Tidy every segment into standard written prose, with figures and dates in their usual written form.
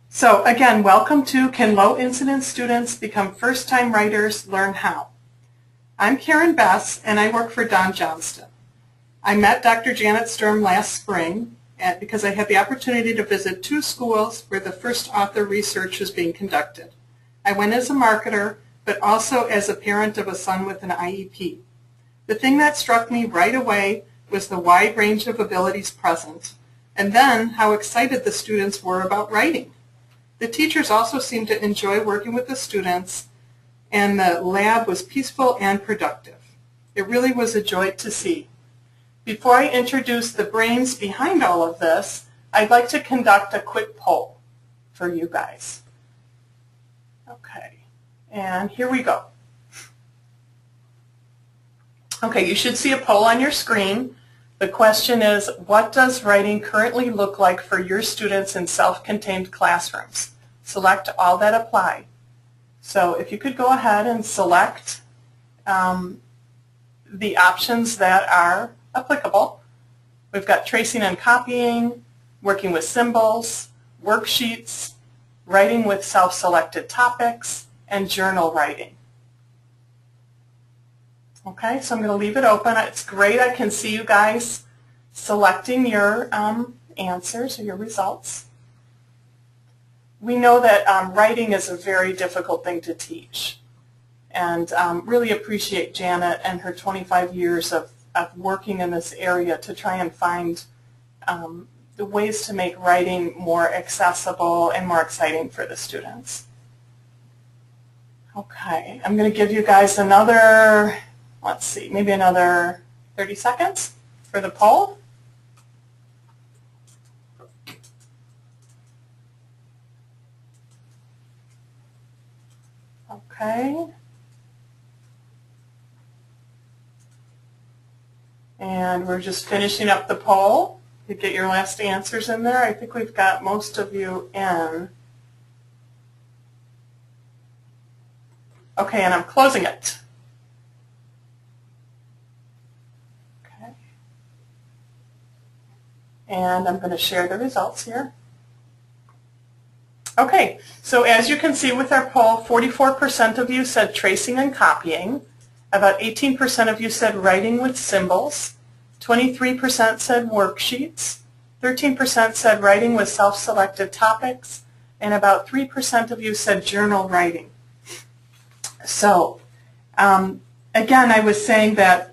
So again, welcome to Can Low Incidence Students Become First-Time Writers Learn How? I'm Karen Bess, and I work for Don Johnston. I met Dr. Janet Sturm last spring because I had the opportunity to visit 2 schools where the first author research was being conducted. I went as a marketer, but also as a parent of a son with an IEP. The thing that struck me right away was the wide range of abilities present, and then how excited the students were about writing. The teachers also seemed to enjoy working with the students, and the lab was peaceful and productive. It really was a joy to see. Before I introduce the brains behind all of this, I'd like to conduct a quick poll for you guys. Okay, and here we go. Okay, you should see a poll on your screen. The question is, what does writing currently look like for your students in self-contained classrooms? Select all that apply. So if you could go ahead and select the options that are applicable. We've got tracing and copying, working with symbols, worksheets, writing with self-selected topics, and journal writing. Okay, so I'm going to leave it open. It's great I can see you guys selecting your answers or your results. We know that writing is a very difficult thing to teach, and really appreciate Janet and her 25 years of working in this area to try and find the ways to make writing more accessible and more exciting for the students. Okay, I'm going to give you guys another, let's see, maybe another 30 seconds for the poll. Okay. And we're just finishing up the poll. You get your last answers in there. I think we've got most of you in. Okay, and I'm closing it. Okay. And I'm going to share the results here. Okay, so as you can see with our poll, 44% of you said tracing and copying. About 18% of you said writing with symbols. 23% said worksheets. 13% said writing with self-selected topics. And about 3% of you said journal writing. So, again, I was saying that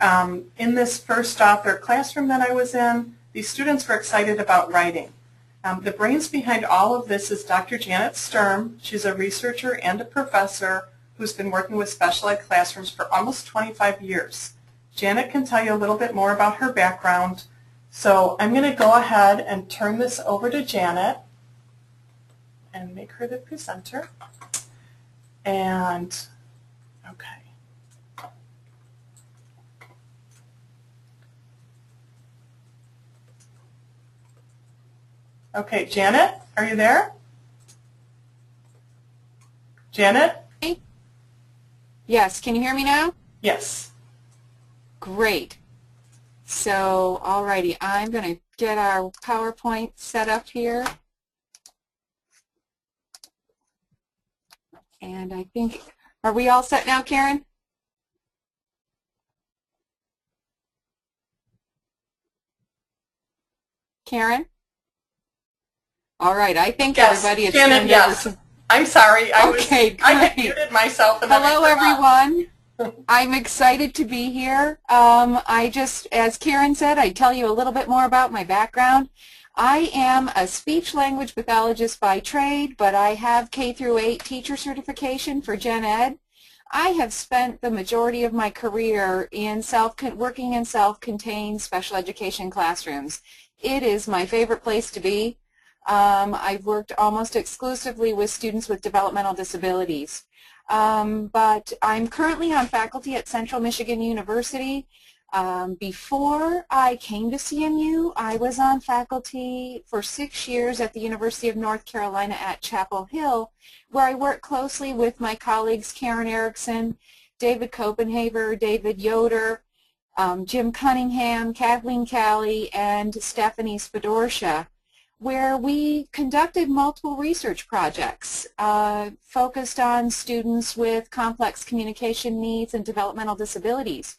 in this first author classroom that I was in, these students were excited about writing. The brains behind all of this is Dr. Janet Sturm. She's a researcher and a professor who's been working with special ed classrooms for almost 25 years. Janet can tell you a little bit more about her background. So I'm going to go ahead and turn this over to Janet and make her the presenter. And, okay. Okay, Janet, are you there? Janet? Yes, can you hear me now? Yes. Great. So, alrighty, I'm going to get our PowerPoint set up here. And I think, are we all set now, Karen? Karen? All right, I think yes, everybody is Janet, yes. I'm sorry. I had muted myself. And hello, everyone. I'm excited to be here. As Karen said, I tell you a little bit more about my background. I am a speech-language pathologist by trade, but I have K-8 teacher certification for Gen Ed. I have spent the majority of my career in working in self-contained special education classrooms. It is my favorite place to be. I've worked almost exclusively with students with developmental disabilities. But I'm currently on faculty at Central Michigan University. Before I came to CMU, I was on faculty for 6 years at the University of North Carolina at Chapel Hill, where I worked closely with my colleagues Karen Erickson, David Copenhaver, David Yoder, Jim Cunningham, Kathleen Calley, and Stephanie Spadorsha. where we conducted multiple research projects focused on students with complex communication needs and developmental disabilities.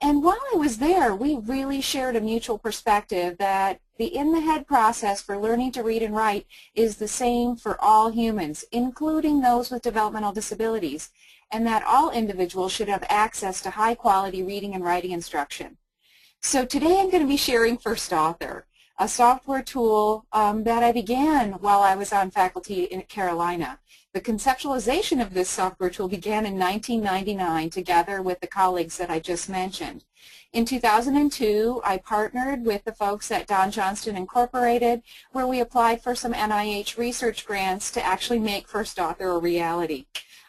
And while I was there, we really shared a mutual perspective that the in-the-head process for learning to read and write is the same for all humans, including those with developmental disabilities, and that all individuals should have access to high-quality reading and writing instruction. So today I'm going to be sharing First Author, a software tool that I began while I was on faculty in Carolina. The conceptualization of this software tool began in 1999 together with the colleagues that I just mentioned. In 2002, I partnered with the folks at Don Johnston Incorporated, where we applied for some NIH research grants to actually make First Author a reality.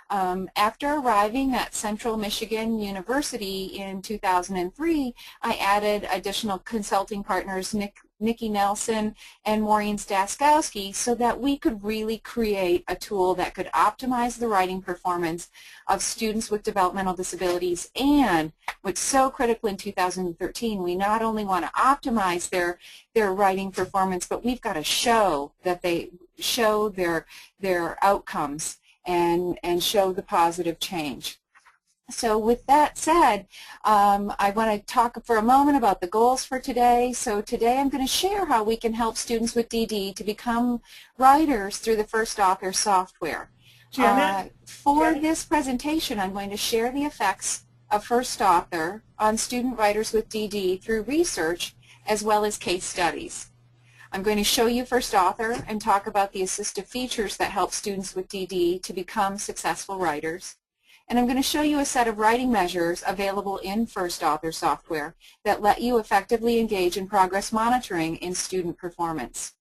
After arriving at Central Michigan University in 2003, I added additional consulting partners, Nikki Nelson and Maureen Staskowski, so that we could really create a tool that could optimize the writing performance of students with developmental disabilities. And what's so critical in 2013, we not only want to optimize their writing performance, but we've got to show that they show their outcomes and show the positive change. So with that said, I want to talk for a moment about the goals for today. So today I'm going to share how we can help students with DD to become writers through the First Author software. Janet? For this presentation, I'm going to share the effects of First Author on student writers with DD through research as well as case studies. I'm going to show you First Author and talk about the assistive features that help students with DD to become successful writers. And I'm going to show you a set of writing measures available in First Author software that let you effectively engage in progress monitoring in student performance.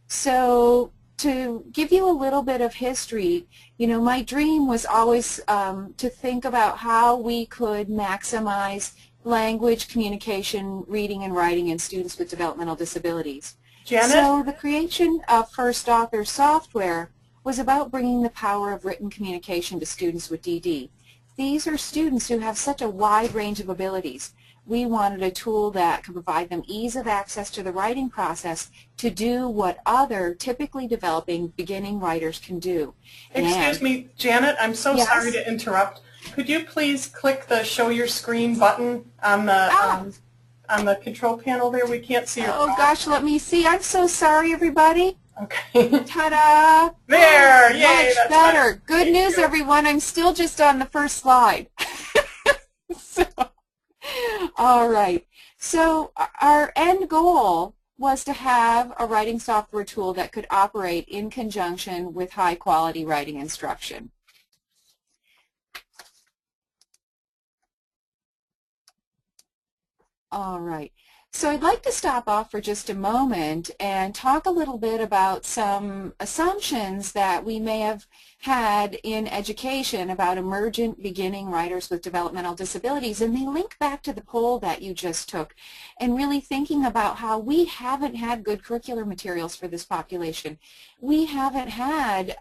So to give you a little bit of history, you know, my dream was always to think about how we could maximize language, communication, reading, and writing in students with developmental disabilities. Janet? So the creation of First Author software was about bringing the power of written communication to students with DD. These are students who have such a wide range of abilities. We wanted a tool that could provide them ease of access to the writing process to do what other typically developing beginning writers can do. Excuse me, Janet, I'm so Yes? sorry to interrupt. Could you please click the show your screen button on the control panel there? We can't see your Oh gosh, let me see. I'm so sorry, everybody. Okay. Ta-da! There! Yay! Much That's better. Good Thank news, you. everyone. I'm still just on the first slide. So, all right. So our end goal was to have a writing software tool that could operate in conjunction with high-quality writing instruction. All right. So I'd like to stop off for just a moment and talk a little bit about some assumptions that we may have had in education about emergent beginning writers with developmental disabilities, and they link back to the poll that you just took and really thinking about how we haven't had good curricular materials for this population. We haven't had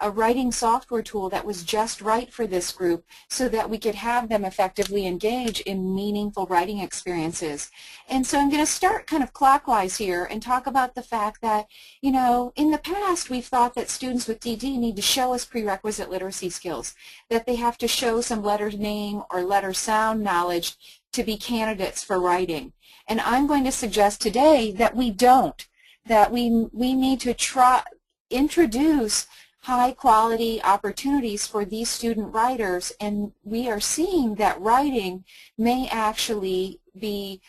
a writing software tool that was just right for this group so that we could have them effectively engage in meaningful writing experiences. And so I'm going to start kind of clockwise here and talk about the fact that, you know, in the past we've thought that students with DD need to show us prerequisite literacy skills, that they have to show some letter name or letter sound knowledge to be candidates for writing. And I'm going to suggest today that we don't, that we need to introduce high-quality opportunities for these student writers, and we are seeing that writing may actually be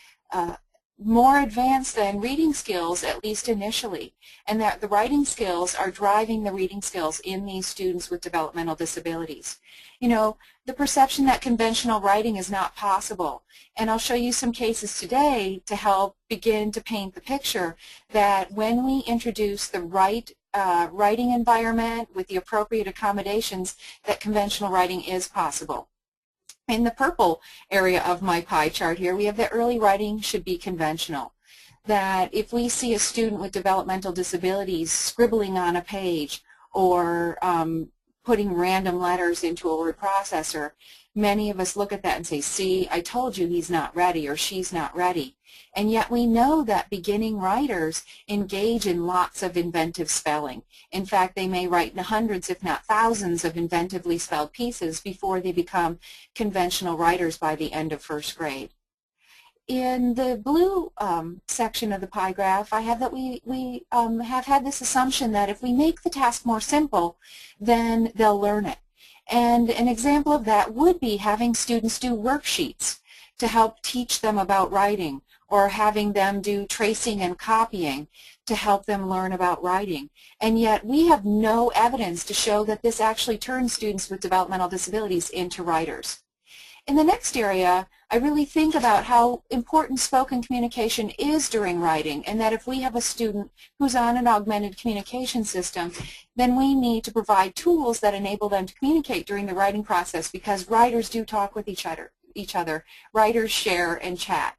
more advanced than reading skills, at least initially, and that the writing skills are driving the reading skills in these students with developmental disabilities. You know, the perception that conventional writing is not possible, and I'll show you some cases today to help begin to paint the picture that when we introduce the right writing environment with the appropriate accommodations, that conventional writing is possible. In the purple area of my pie chart here, we have that early writing should be conventional. That if we see a student with developmental disabilities scribbling on a page or putting random letters into a word processor, many of us look at that and say, see, I told you he's not ready or she's not ready. And yet we know that beginning writers engage in lots of inventive spelling. In fact, they may write hundreds, if not thousands, of inventively spelled pieces before they become conventional writers by the end of first grade. In the blue section of the pie graph, I have that we have had this assumption that if we make the task more simple, then they'll learn it. And an example of that would be having students do worksheets to help teach them about writing, or having them do tracing and copying to help them learn about writing. And yet we have no evidence to show that this actually turns students with developmental disabilities into writers. In the next area, I really think about how important spoken communication is during writing, and that if we have a student who's on an augmented communication system, then we need to provide tools that enable them to communicate during the writing process, because writers do talk with each other. Writers share and chat.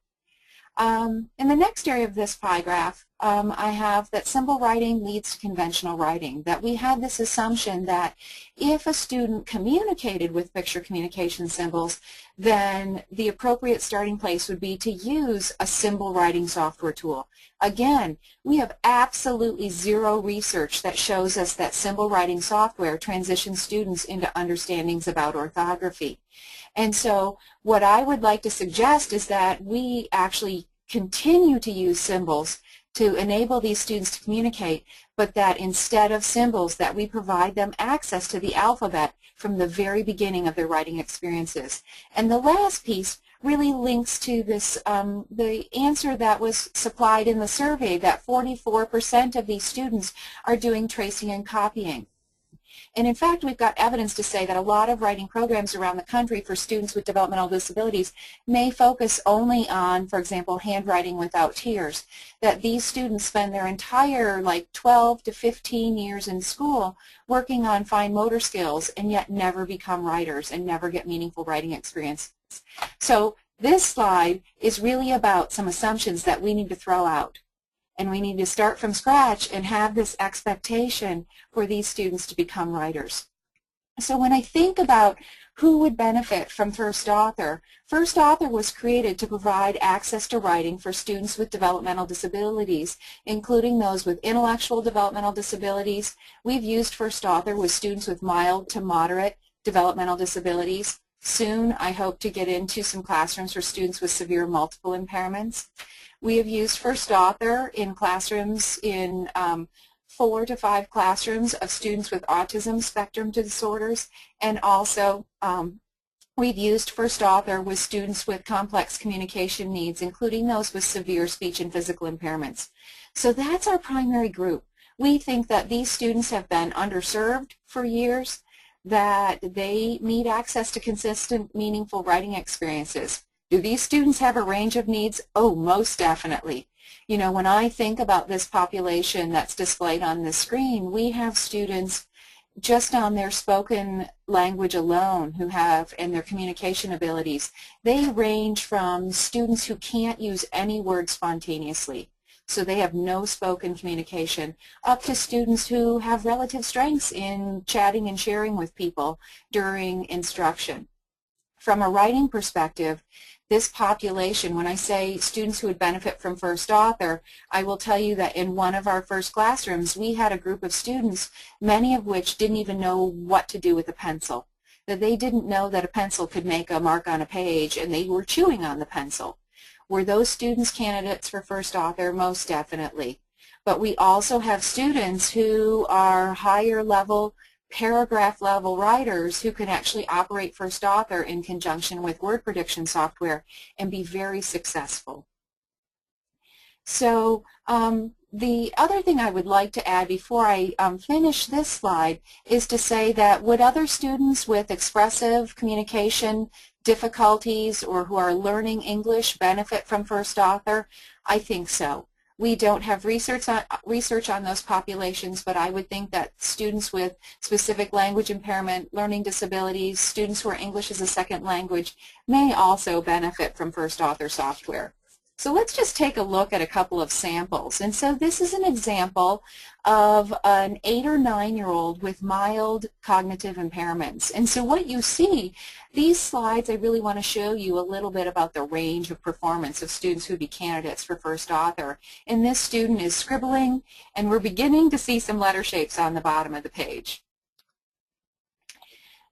In the next area of this pie graph, I have that symbol writing leads to conventional writing, that we had this assumption that if a student communicated with picture communication symbols, then the appropriate starting place would be to use a symbol writing software tool. Again, we have absolutely zero research that shows us that symbol writing software transitions students into understandings about orthography. And so what I would like to suggest is that we actually continue to use symbols to enable these students to communicate, but that instead of symbols, that we provide them access to the alphabet from the very beginning of their writing experiences. And the last piece really links to this, the answer that was supplied in the survey, that 44% of these students are doing tracing and copying. And in fact, we've got evidence to say that a lot of writing programs around the country for students with developmental disabilities may focus only on, for example, handwriting without tears, that these students spend their entire 12 to 15 years in school working on fine motor skills and yet never become writers and never get meaningful writing experience. So this slide is really about some assumptions that we need to throw out. And we need to start from scratch and have this expectation for these students to become writers. So when I think about who would benefit from First Author was created to provide access to writing for students with developmental disabilities, including those with intellectual developmental disabilities. We've used First Author with students with mild to moderate developmental disabilities. Soon, I hope to get into some classrooms for students with severe multiple impairments. We have used First Author in classrooms in 4 to 5 classrooms of students with autism spectrum disorders, and also we've used First Author with students with complex communication needs, including those with severe speech and physical impairments. So that's our primary group. We think that these students have been underserved for years, that they need access to consistent, meaningful writing experiences. Do these students have a range of needs? Oh, most definitely. You know, when I think about this population that's displayed on the screen, we have students just on their spoken language alone who have, and their communication abilities, they range from students who can't use any words spontaneously, so they have no spoken communication, up to students who have relative strengths in chatting and sharing with people during instruction. From a writing perspective, this population, when I say students who would benefit from First Author, I will tell you that in one of our first classrooms, we had a group of students, many of which didn't even know what to do with a pencil. That they didn't know that a pencil could make a mark on a page, and they were chewing on the pencil. Were those students candidates for First Author? Most definitely. But we also have students who are higher level, paragraph level writers who can actually operate First Author in conjunction with word prediction software and be very successful. So the other thing I would like to add before I finish this slide is to say that would other students with expressive communication difficulties or who are learning English benefit from First Author? I think so. We don't have research on those populations, but I would think that students with specific language impairment, learning disabilities, students who are English as a second language may also benefit from First Author software. So let's just take a look at a couple of samples. And so this is an example of an 8 or 9-year-old with mild cognitive impairments. And so what you see, these slides, I really want to show you a little bit about the range of performance of students who would be candidates for first author. And this student is scribbling, and we're beginning to see some letter shapes on the bottom of the page.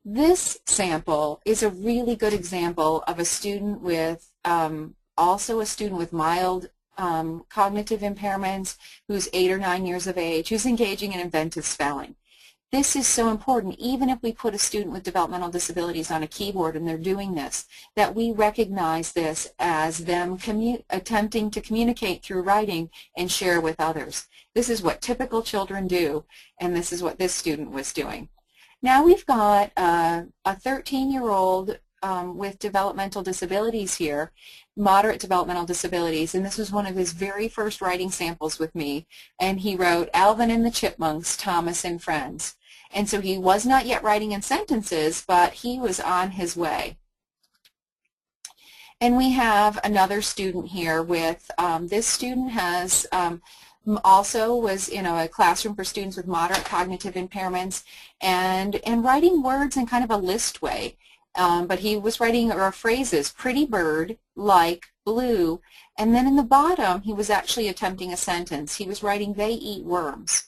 This sample is a really good example of a student with also a student with mild cognitive impairments who's 8 or 9 years of age, who's engaging in inventive spelling. This is so important, even if we put a student with developmental disabilities on a keyboard and they're doing this, that we recognize this as them attempting to communicate through writing and share with others. This is what typical children do, and this is what this student was doing. Now we've got a 13-year-old with developmental disabilities here, moderate developmental disabilities, and this was one of his very first writing samples with me, and he wrote Alvin and the Chipmunks, Thomas and Friends. And so he was not yet writing in sentences, but he was on his way. And we have another student here with, this student has also was in a classroom for students with moderate cognitive impairments and writing words in kind of a list way. But he was writing phrases, pretty bird, like, blue, and then in the bottom he was actually attempting a sentence. He was writing, they eat worms.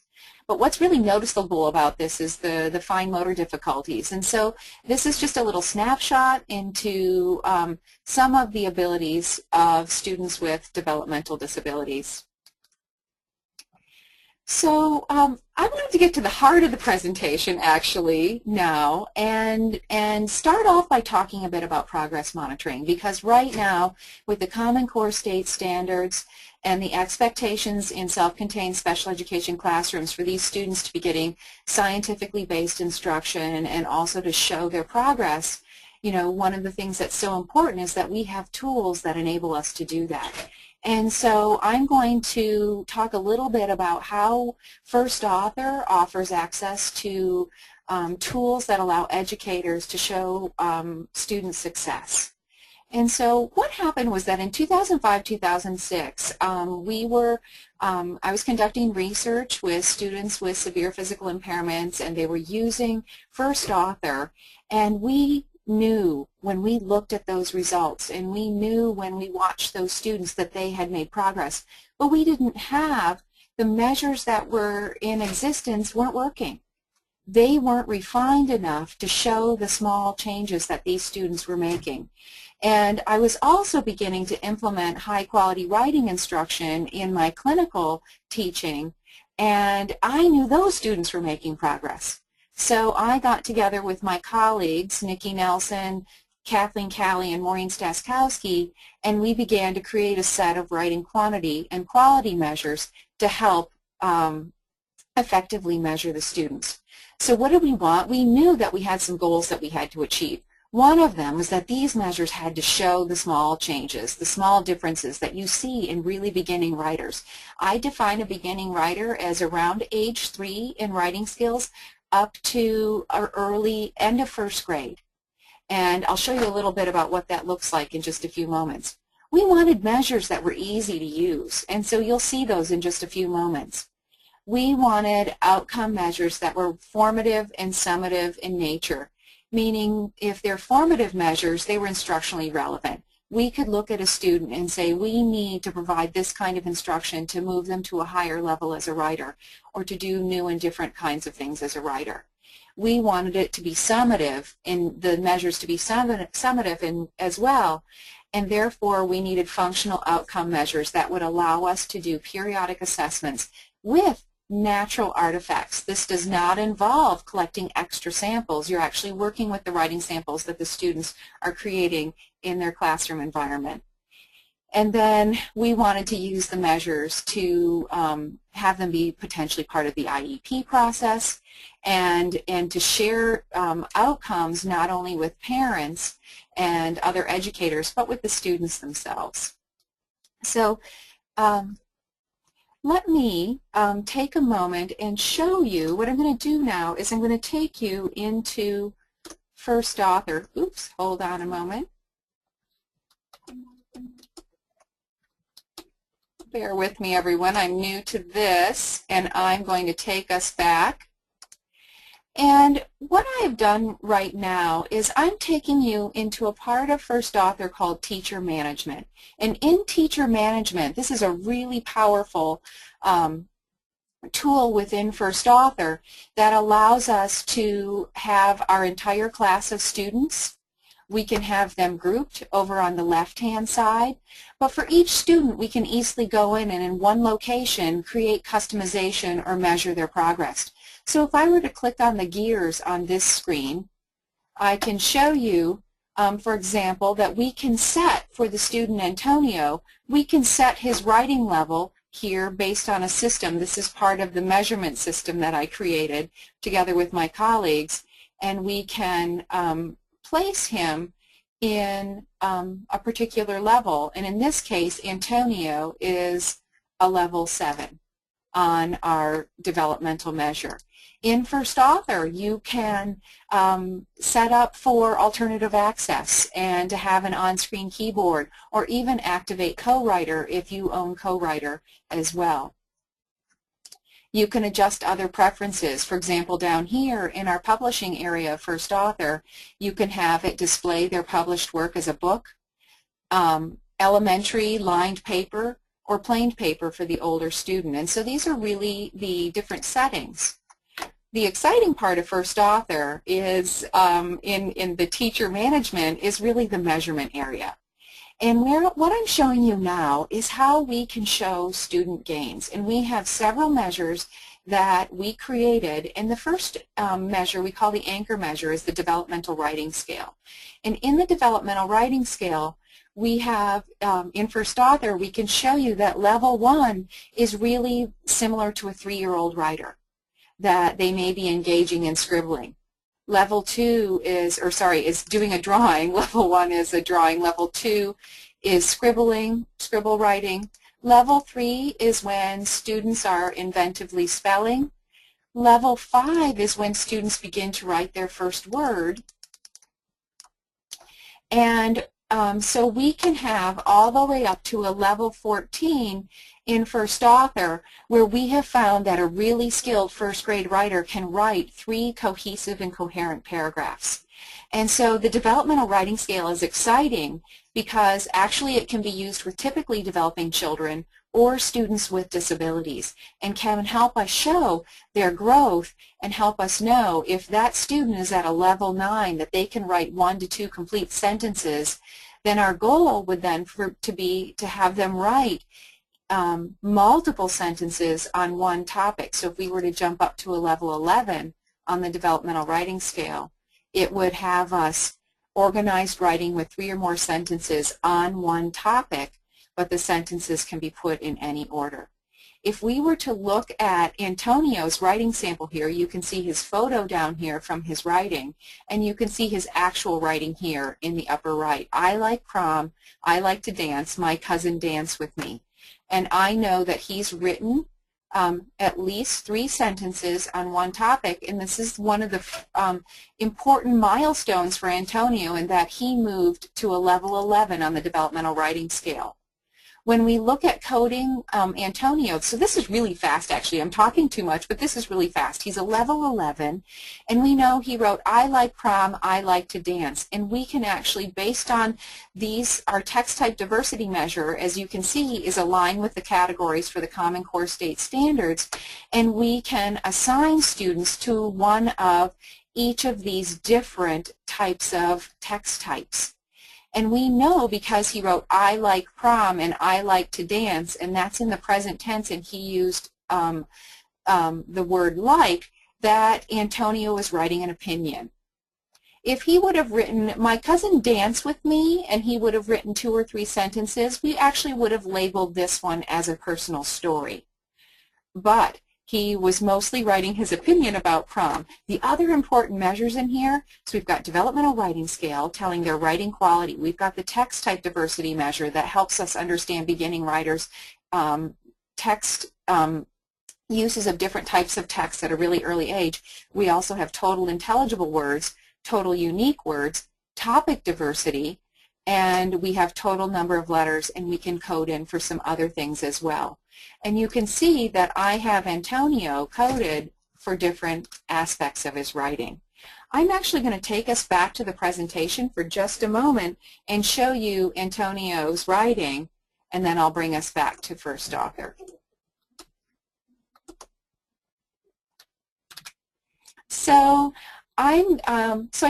But what's really noticeable about this is the fine motor difficulties. And so this is just a little snapshot into some of the abilities of students with developmental disabilities. So I wanted to get to the heart of the presentation actually now and start off by talking a bit about progress monitoring, because right now with the Common Core State Standards and the expectations in self-contained special education classrooms for these students to be getting scientifically based instruction and also to show their progress, you know, one of the things that's so important is that we have tools that enable us to do that. And so I'm going to talk a little bit about how First Author offers access to tools that allow educators to show student success. And so what happened was that in 2005-2006, I was conducting research with students with severe physical impairments, and they were using First Author, and we knew when we looked at those results, and we knew when we watched those students that they had made progress, but we didn't have the measures that were in existence weren't working. They weren't refined enough to show the small changes that these students were making. And I was also beginning to implement high-quality writing instruction in my clinical teaching, and I knew those students were making progress. So I got together with my colleagues, Nikki Nelson, Kathleen Calley, and Maureen Staskowski, and we began to create a set of writing quantity and quality measures to help effectively measure the students. So what did we want? We knew that we had some goals that we had to achieve. One of them was that these measures had to show the small changes, the small differences that you see in really beginning writers. I define a beginning writer as around age 3 in writing skills up to early end of first grade. And I'll show you a little bit about what that looks like in just a few moments. We wanted measures that were easy to use, and so you'll see those in just a few moments. We wanted outcome measures that were formative and summative in nature, meaning if they're formative measures, they were instructionally relevant. We could look at a student and say, we need to provide this kind of instruction to move them to a higher level as a writer, or to do new and different kinds of things as a writer. We wanted it to be summative, and the measures to be summative as well, and therefore we needed functional outcome measures that would allow us to do periodic assessments with natural artifacts. This does not involve collecting extra samples. You're actually working with the writing samples that the students are creating in their classroom environment. And then we wanted to use the measures to have them be potentially part of the IEP process and to share outcomes not only with parents and other educators, but with the students themselves. So let me take a moment and show you. What I'm going to do now is I'm going to take you into First Author. Oops, hold on a moment. bear with me, everyone. I'm new to this, and I'm going to take us back. And what I've done right now is I'm taking you into a part of First Author called Teacher Management. And in Teacher Management, this is a really powerful tool within First Author that allows us to have our entire class of students. We can have them grouped over on the left-hand side, but for each student we can easily go in and in one location create customization or measure their progress. So if I were to click on the gears on this screen, I can show you, for example, that we can set for the student Antonio, we can set his writing level here based on a system. This is part of the measurement system that I created together with my colleagues, and we can place him in a particular level. And in this case, Antonio is a level 7 on our developmental measure. In First Author, you can set up for alternative access and to have an on-screen keyboard, or even activate co-writer if you own co-writer as well. You can adjust other preferences. For example, down here in our publishing area of First Author, you can have it display their published work as a book, elementary lined paper, or plain paper for the older student. And so these are really the different settings. The exciting part of First Author is in the teacher management is really the measurement area. And what I'm showing you now is how we can show student gains. And we have several measures that we created. And the first measure we call the anchor measure is the developmental writing scale. And in the developmental writing scale, we have, in First Author, we can show you that level 1 is really similar to a 3-year-old writer, that they may be engaging in scribbling. Level 2 is doing a drawing. Level 1 is a drawing. Level 2 is scribble writing. Level 3 is when students are inventively spelling. Level 5 is when students begin to write their first word. And so we can have all the way up to a level 14 in First Author, where we have found that a really skilled first grade writer can write 3 cohesive and coherent paragraphs. And so the developmental writing scale is exciting because actually it can be used with typically developing children or students with disabilities, and can help us show their growth and help us know if that student is at a level 9 that they can write 1 to 2 complete sentences. Then our goal would then be to have them write multiple sentences on one topic. So if we were to jump up to a level 11 on the developmental writing scale, it would have us organized writing with 3 or more sentences on one topic, but the sentences can be put in any order. If we were to look at Antonio's writing sample here, you can see his photo down here from his writing, and you can see his actual writing here in the upper right. I like prom, I like to dance, my cousin danced with me. And I know that he's written at least 3 sentences on one topic, and this is one of the important milestones for Antonio in that he moved to a level 11 on the developmental writing scale. When we look at coding Antonio, so this is really fast actually, I'm talking too much, but this is really fast. He's a level 11, and we know he wrote, I like prom, I like to dance. And we can actually, based on these, our text type diversity measure, as you can see, is aligned with the categories for the Common Core State Standards, and we can assign students to one of each of these different types of text types. And we know because he wrote, I like prom and I like to dance, and that's in the present tense, and he used the word like, that Antonio was writing an opinion. If he would have written, my cousin danced with me, and he would have written 2 or 3 sentences, we actually would have labeled this one as a personal story. But he was mostly writing his opinion about prom. The other important measures in here, so we've got developmental writing scale telling their writing quality. We've got the text type diversity measure that helps us understand beginning writers' text uses of different types of text at a really early age. We also have total intelligible words, total unique words, topic diversity, and we have total number of letters, and we can code in for some other things as well. And you can see that I have Antonio coded for different aspects of his writing. I'm actually going to take us back to the presentation for just a moment and show you Antonio's writing, and then I'll bring us back to first author. So I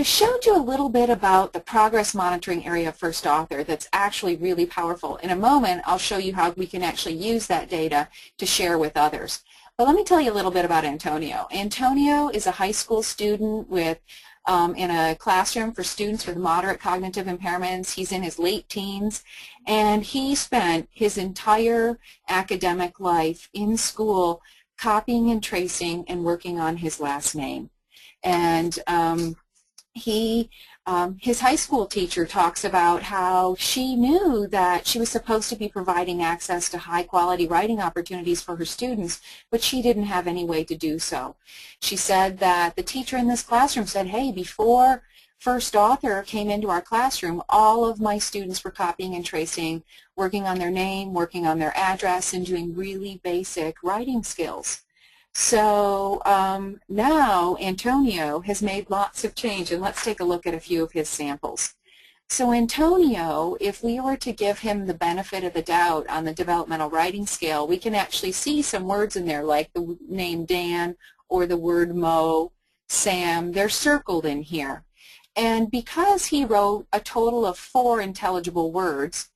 showed you a little bit about the progress monitoring area of first author that's actually really powerful. In a moment, I'll show you how we can actually use that data to share with others. But let me tell you a little bit about Antonio. Antonio is a high school student with in a classroom for students with moderate cognitive impairments. He's in his late teens, and he spent his entire academic life in school copying and tracing and working on his last name. And his high school teacher talks about how she knew that she was supposed to be providing access to high-quality writing opportunities for her students, but she didn't have any way to do so. She said that the teacher in this classroom said, hey, before first author came into our classroom, all of my students were copying and tracing, working on their name, working on their address, and doing really basic writing skills. So now Antonio has made lots of change, and let's take a look at a few of his samples. So Antonio, if we were to give him the benefit of the doubt on the developmental writing scale, we can actually see some words in there like the name Dan or the word Mo, Sam. They're circled in here. And because he wrote a total of 4 intelligible words,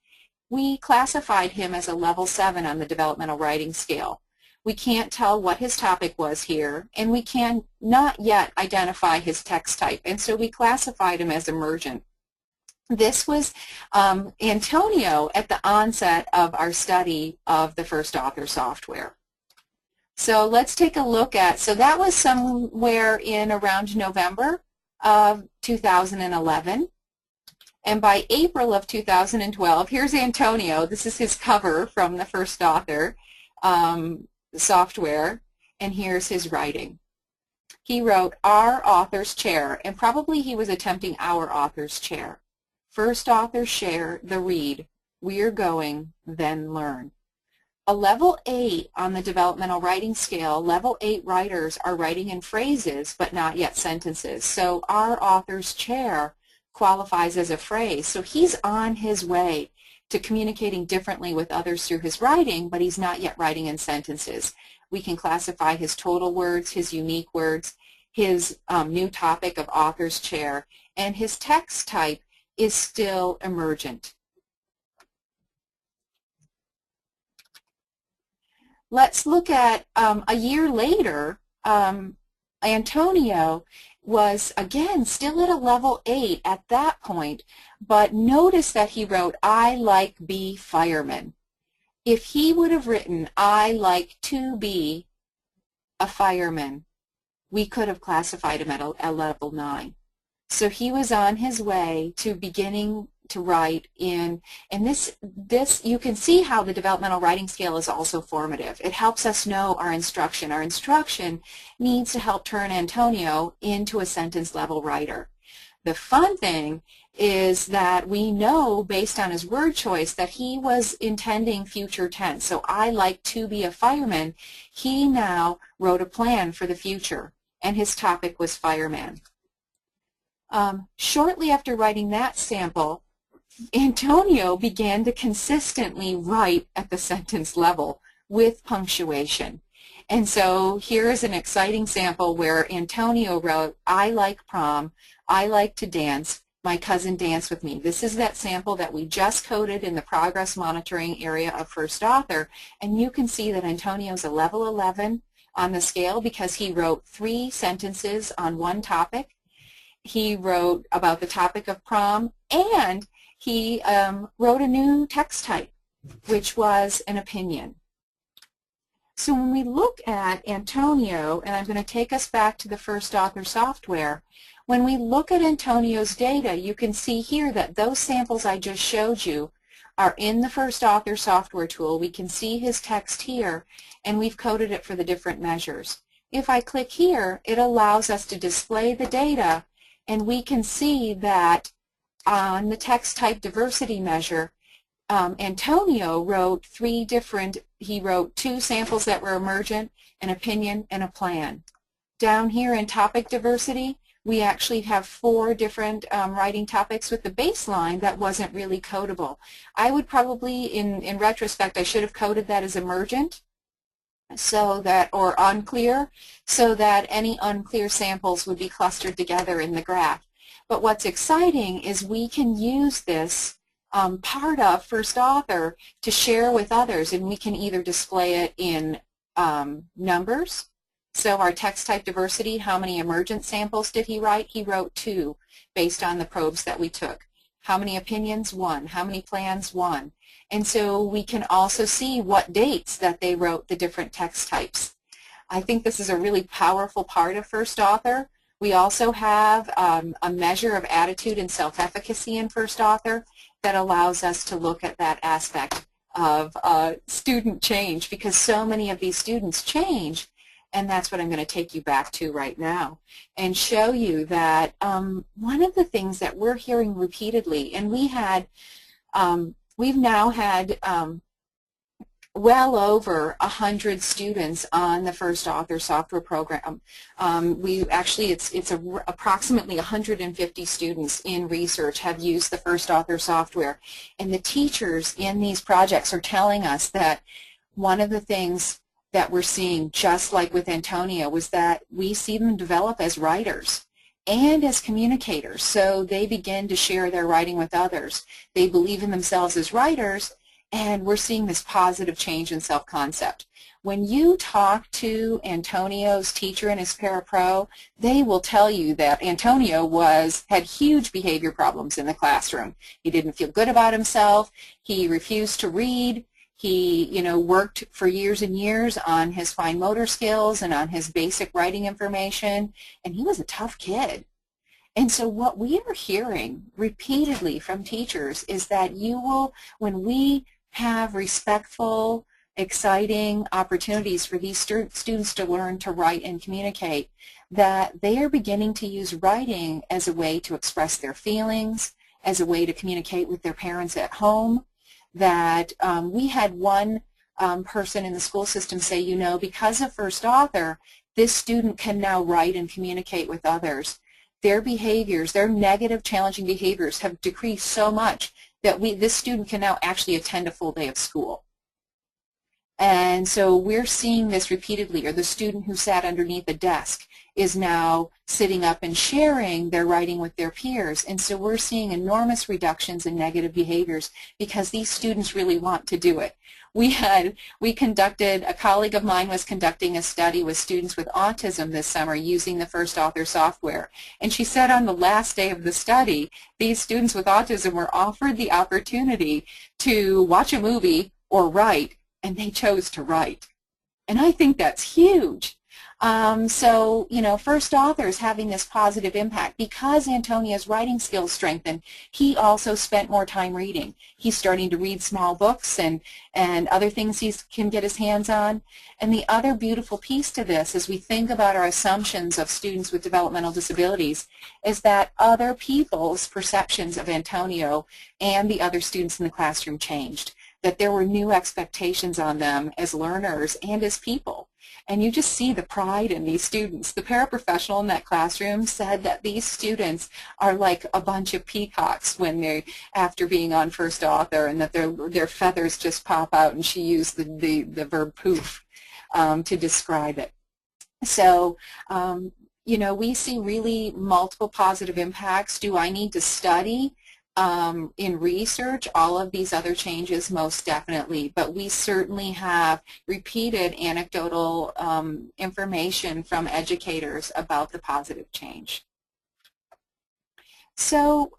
we classified him as a level 7 on the developmental writing scale. We can't tell what his topic was here, and we can not yet identify his text type, and so we classified him as emergent. This was Antonio at the onset of our study of the first author software. So let's take a look at, so that was somewhere in around November of 2011. And by April of 2012, here's Antonio. This is his cover from the first author software, and here's his writing. He wrote our author's chair, and probably he was attempting our author's chair. First author share the read. We're going, then learn. A level 8 on the developmental writing scale, level 8 writers are writing in phrases but not yet sentences. So our author's chair qualifies as a phrase. So he's on his way to communicating differently with others through his writing, but he's not yet writing in sentences. We can classify his total words, his unique words, his new topic of author's chair, and his text type is still emergent. Let's look at a year later. Antonio was, again, still at a level 8 at that point, but notice that he wrote, I like be fireman. If he would have written, I like to be a fireman, we could have classified him at a level 9. So he was on his way to beginning to write in, and this you can see how the developmental writing scale is also formative. It helps us know our instruction. Our instruction needs to help turn Antonio into a sentence level writer. The fun thing is that we know based on his word choice that he was intending future tense. So I like to be a fireman. He now wrote a plan for the future, and his topic was fireman. Shortly after writing that sample, Antonio began to consistently write at the sentence level with punctuation. And so here is an exciting sample where Antonio wrote, I like prom, I like to dance, my cousin danced with me. This is that sample that we just coded in the progress monitoring area of first author, and you can see that Antonio's a level 11 on the scale because he wrote 3 sentences on one topic. He wrote about the topic of prom, and he wrote a new text type, which was an opinion. So when we look at Antonio, and I'm going to take us back to the first author software, when we look at Antonio's data, you can see here that those samples I just showed you are in the first author software tool. We can see his text here, and we've coded it for the different measures. If I click here, it allows us to display the data, and we can see that On the text type diversity measure, Antonio wrote he wrote 2 samples that were emergent, an opinion, and a plan. Down here in topic diversity, we actually have 4 different writing topics with the baseline that wasn't really codable. I would probably, in retrospect, I should have coded that as emergent, so that, or unclear, so that any unclear samples would be clustered together in the graph. But what's exciting is we can use this part of First Author to share with others, and we can either display it in numbers. So our text type diversity, how many emergent samples did he write? He wrote 2 based on the probes that we took. How many opinions? 1. How many plans? 1. And so we can also see what dates that they wrote the different text types. I think this is a really powerful part of First Author. We also have a measure of attitude and self-efficacy in First Author that allows us to look at that aspect of student change, because so many of these students change, and that's what I'm going to take you back to right now and show you that one of the things that we're hearing repeatedly, and we've now had well over 100 students on the First Author software program. It's approximately 150 students in research have used the First Author software, and the teachers in these projects are telling us that one of the things that we're seeing, just like with Antonio, was that we see them develop as writers and as communicators. So they begin to share their writing with others. They believe in themselves as writers, and we're seeing this positive change in self-concept. When you talk to Antonio's teacher and his parapro, they will tell you that Antonio had huge behavior problems in the classroom. He didn't feel good about himself. He refused to read. He, worked for years and years on his fine motor skills and on his basic writing information, and he was a tough kid. And so what we are hearing repeatedly from teachers is that when we have respectful, exciting opportunities for these students to learn to write and communicate, that they are beginning to use writing as a way to express their feelings, as a way to communicate with their parents at home. That we had one person in the school system say, because of First Author, this student can now write and communicate with others. Their behaviors, their negative, challenging behaviors have decreased so much that this student can now actually attend a full day of school. And so we're seeing this repeatedly, or the student who sat underneath a desk is now sitting up and sharing their writing with their peers. And so we're seeing enormous reductions in negative behaviors because these students really want to do it. A colleague of mine was conducting a study with students with autism this summer using the First Author software. And she said on the last day of the study, these students with autism were offered the opportunity to watch a movie or write, and they chose to write. And I think that's huge. First Author is having this positive impact. Because Antonio's writing skills strengthened, he also spent more time reading. He's starting to read small books and other things he can get his hands on. And the other beautiful piece to this, as we think about our assumptions of students with developmental disabilities, is that other people's perceptions of Antonio and the other students in the classroom changed. That there were new expectations on them as learners and as people. And you just see the pride in these students. The paraprofessional in that classroom said that these students are like a bunch of peacocks after being on First Author, and that their feathers just pop out, and she used the verb poof to describe it. So, we see really multiple positive impacts. Do I need to study in research all of these other changes? Most definitely, but we certainly have repeated anecdotal information from educators about the positive change. So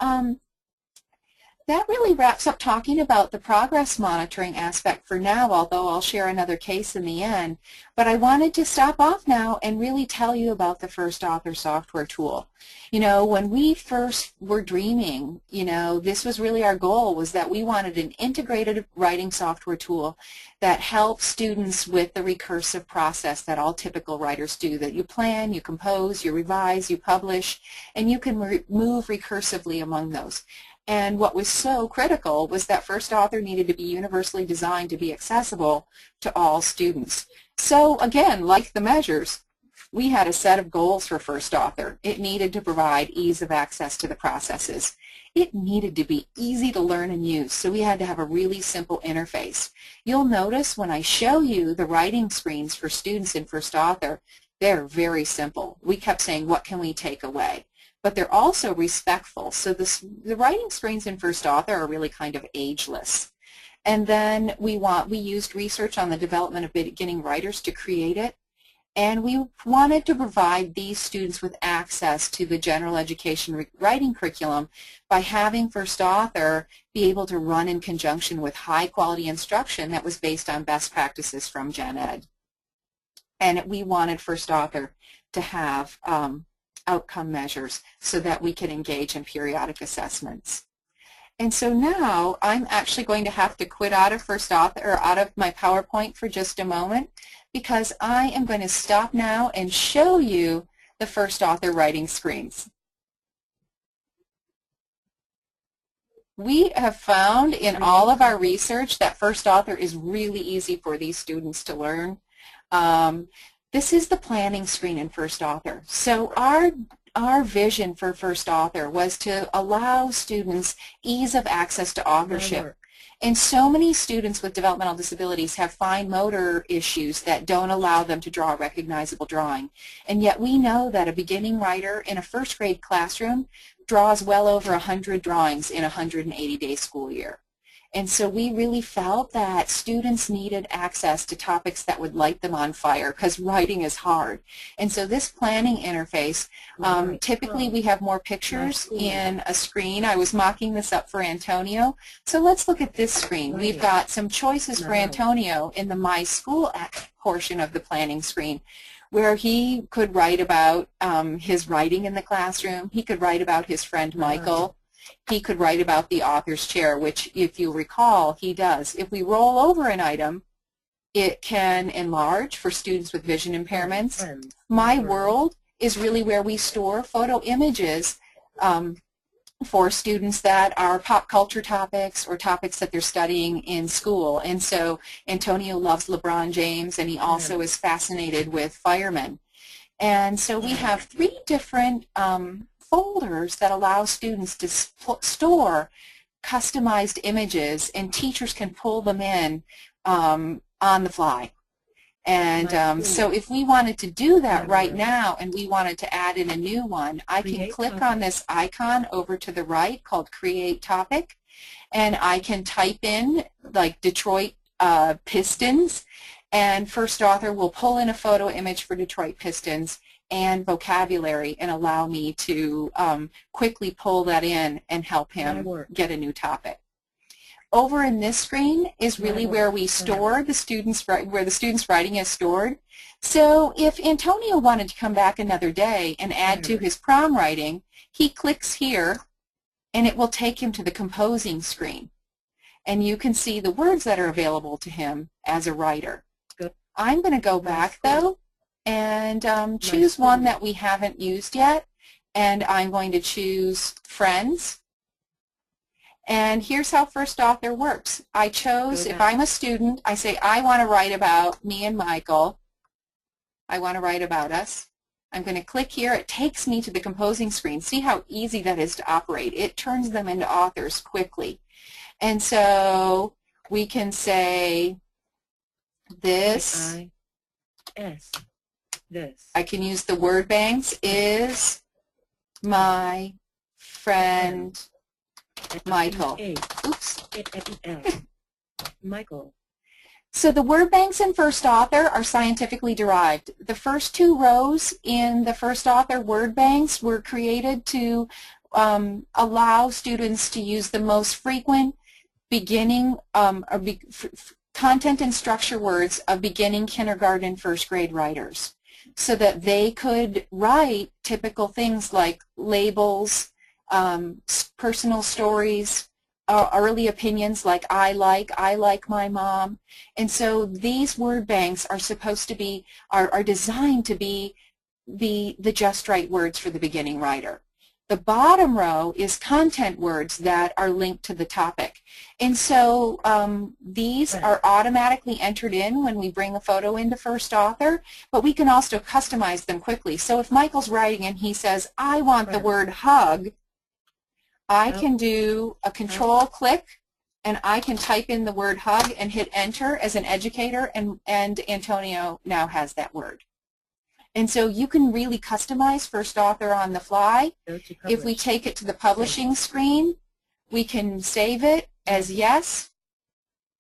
that really wraps up talking about the progress monitoring aspect for now, although I'll share another case in the end. But I wanted to stop off now and really tell you about the First Author software tool. When we first were dreaming, this was really our goal, was that we wanted an integrated writing software tool that helps students with the recursive process that all typical writers do, that you plan, you compose, you revise, you publish, and you can move recursively among those. And what was so critical was that First Author needed to be universally designed to be accessible to all students. So again, like the measures, we had a set of goals for First Author. It needed to provide ease of access to the processes. It needed to be easy to learn and use, so we had to have a really simple interface. You'll notice when I show you the writing screens for students in First Author, they're very simple. We kept saying, what can we take away? But they're also respectful. So the writing screens in First Author are really kind of ageless. And then we used research on the development of beginning writers to create it. And we wanted to provide these students with access to the general education writing curriculum by having First Author be able to run in conjunction with high-quality instruction that was based on best practices from Gen Ed. And we wanted First Author to have outcome measures so that we could engage in periodic assessments. And so now I'm actually going to have to quit out of First Author, or out of my PowerPoint for just a moment, because I am going to stop now and show you the First Author writing screens. We have found in all of our research that First Author is really easy for these students to learn. This is the planning screen in First Author. So our vision for First Author was to allow students ease of access to authorship. And so many students with developmental disabilities have fine motor issues that don't allow them to draw a recognizable drawing. And yet we know that a beginning writer in a first grade classroom draws well over 100 drawings in a 180-day school year. And so we really felt that students needed access to topics that would light them on fire, because writing is hard. And so this planning interface, typically we have more pictures in a screen. I was mocking this up for Antonio. So let's look at this screen. We've got some choices for Antonio in the My School portion of the planning screen, where he could write about his writing in the classroom. He could write about his friend Michael. He could write about the author's chair, which, if you recall, he does. If we roll over an item, it can enlarge for students with vision impairments. My World is really where we store photo images for students that are pop culture topics or topics that they're studying in school. And so Antonio loves LeBron James, and he also is fascinated with firemen. And so we have 3 different folders that allow students to store customized images, and teachers can pull them in on the fly. And so if we wanted to do that right now and we wanted to add in a new one, I can click on this icon over to the right called Create Topic, and I can type in like Detroit Pistons, and First Author will pull in a photo image for Detroit Pistons and vocabulary and allow me to quickly pull that in and help him get a new topic. Over in this screen is really where we store the students, where the students' writing is stored. So if Antonio wanted to come back another day and add to his prom writing, he clicks here and it will take him to the composing screen. And you can see the words that are available to him as a writer. I'm going to go back though and choose one that we haven't used yet, and I'm going to choose Friends. And here's how First Author works. I chose, if I'm a student, I say I want to write about me and Michael. I want to write about us. I'm going to click here. It takes me to the composing screen. See how easy that is to operate. It turns them into authors quickly. And so we can say this. I can use the word banks. Is my friend Michael. Oops. Michael. So the word banks in First Author are scientifically derived. The first 2 rows in the First Author word banks were created to allow students to use the most frequent beginning content and structure words of beginning kindergarten and first grade writers, so that they could write typical things like labels, personal stories, early opinions like I like my mom. And so these word banks are supposed to be, are designed to be the just right words for the beginning writer. The bottom row is content words that are linked to the topic. And so these are automatically entered in when we bring a photo into First Author, but we can also customize them quickly. So if Michael's writing and he says, I want the word hug, I can do a control click and I can type in the word hug and hit enter as an educator, and Antonio now has that word. And so you can really customize First Author on the fly. If we take it to the publishing screen, we can save it as yes,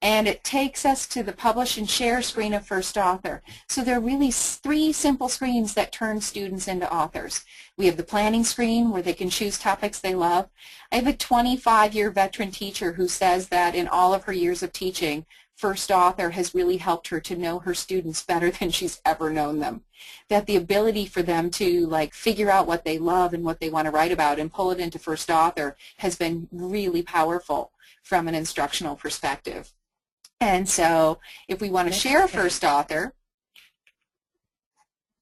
and it takes us to the publish and share screen of First Author. So there are really 3 simple screens that turn students into authors. We have the planning screen where they can choose topics they love. I have a 25-year veteran teacher who says that in all of her years of teaching, First Author has really helped her to know her students better than she's ever known them. That the ability for them to figure out what they love and what they want to write about and pull it into First Author has been really powerful from an instructional perspective. And so if we want to share First Author,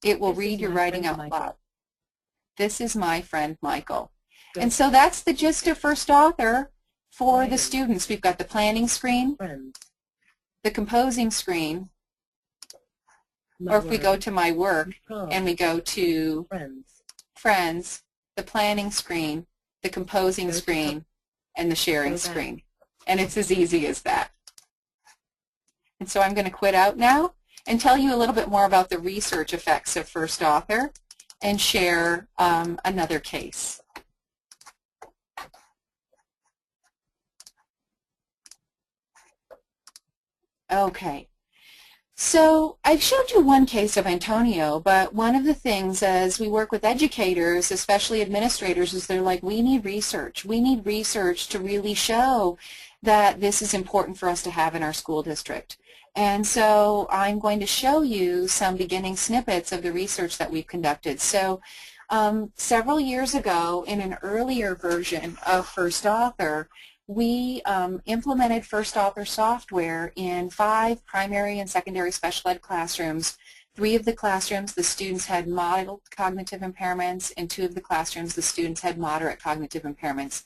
it will read your writing out loud. This is my friend Michael. And so that's the gist of First Author for the students. We've got the planning screen, the composing screen, or if we go to my work and we go to friends, the planning screen, the composing screen, and the sharing screen. And it's as easy as that. And so I'm going to quit out now and tell you a little bit more about the research effects of First Author and share another case. Okay, so I've showed you one case of Antonio, but one of the things as we work with educators, especially administrators, is they're like, we need research. We need research to really show that this is important for us to have in our school district. And so I'm going to show you some beginning snippets of the research that we've conducted. So several years ago, in an earlier version of First Author, we implemented First Author software in 5 primary and secondary special ed classrooms. 3 of the classrooms, the students had mild cognitive impairments, and 2 of the classrooms, the students had moderate cognitive impairments.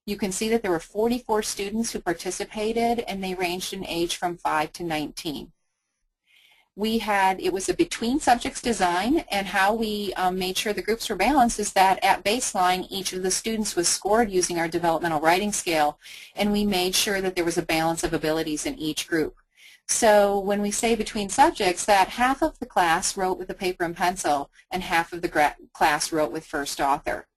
You can see that there were 44 students who participated, and they ranged in age from 5 to 19. It was a between subjects design, and how we made sure the groups were balanced is that at baseline each of the students was scored using our developmental writing scale, and we made sure that there was a balance of abilities in each group. So when we say between subjects, that half of the class wrote with a paper and pencil and half of the class wrote with First Author.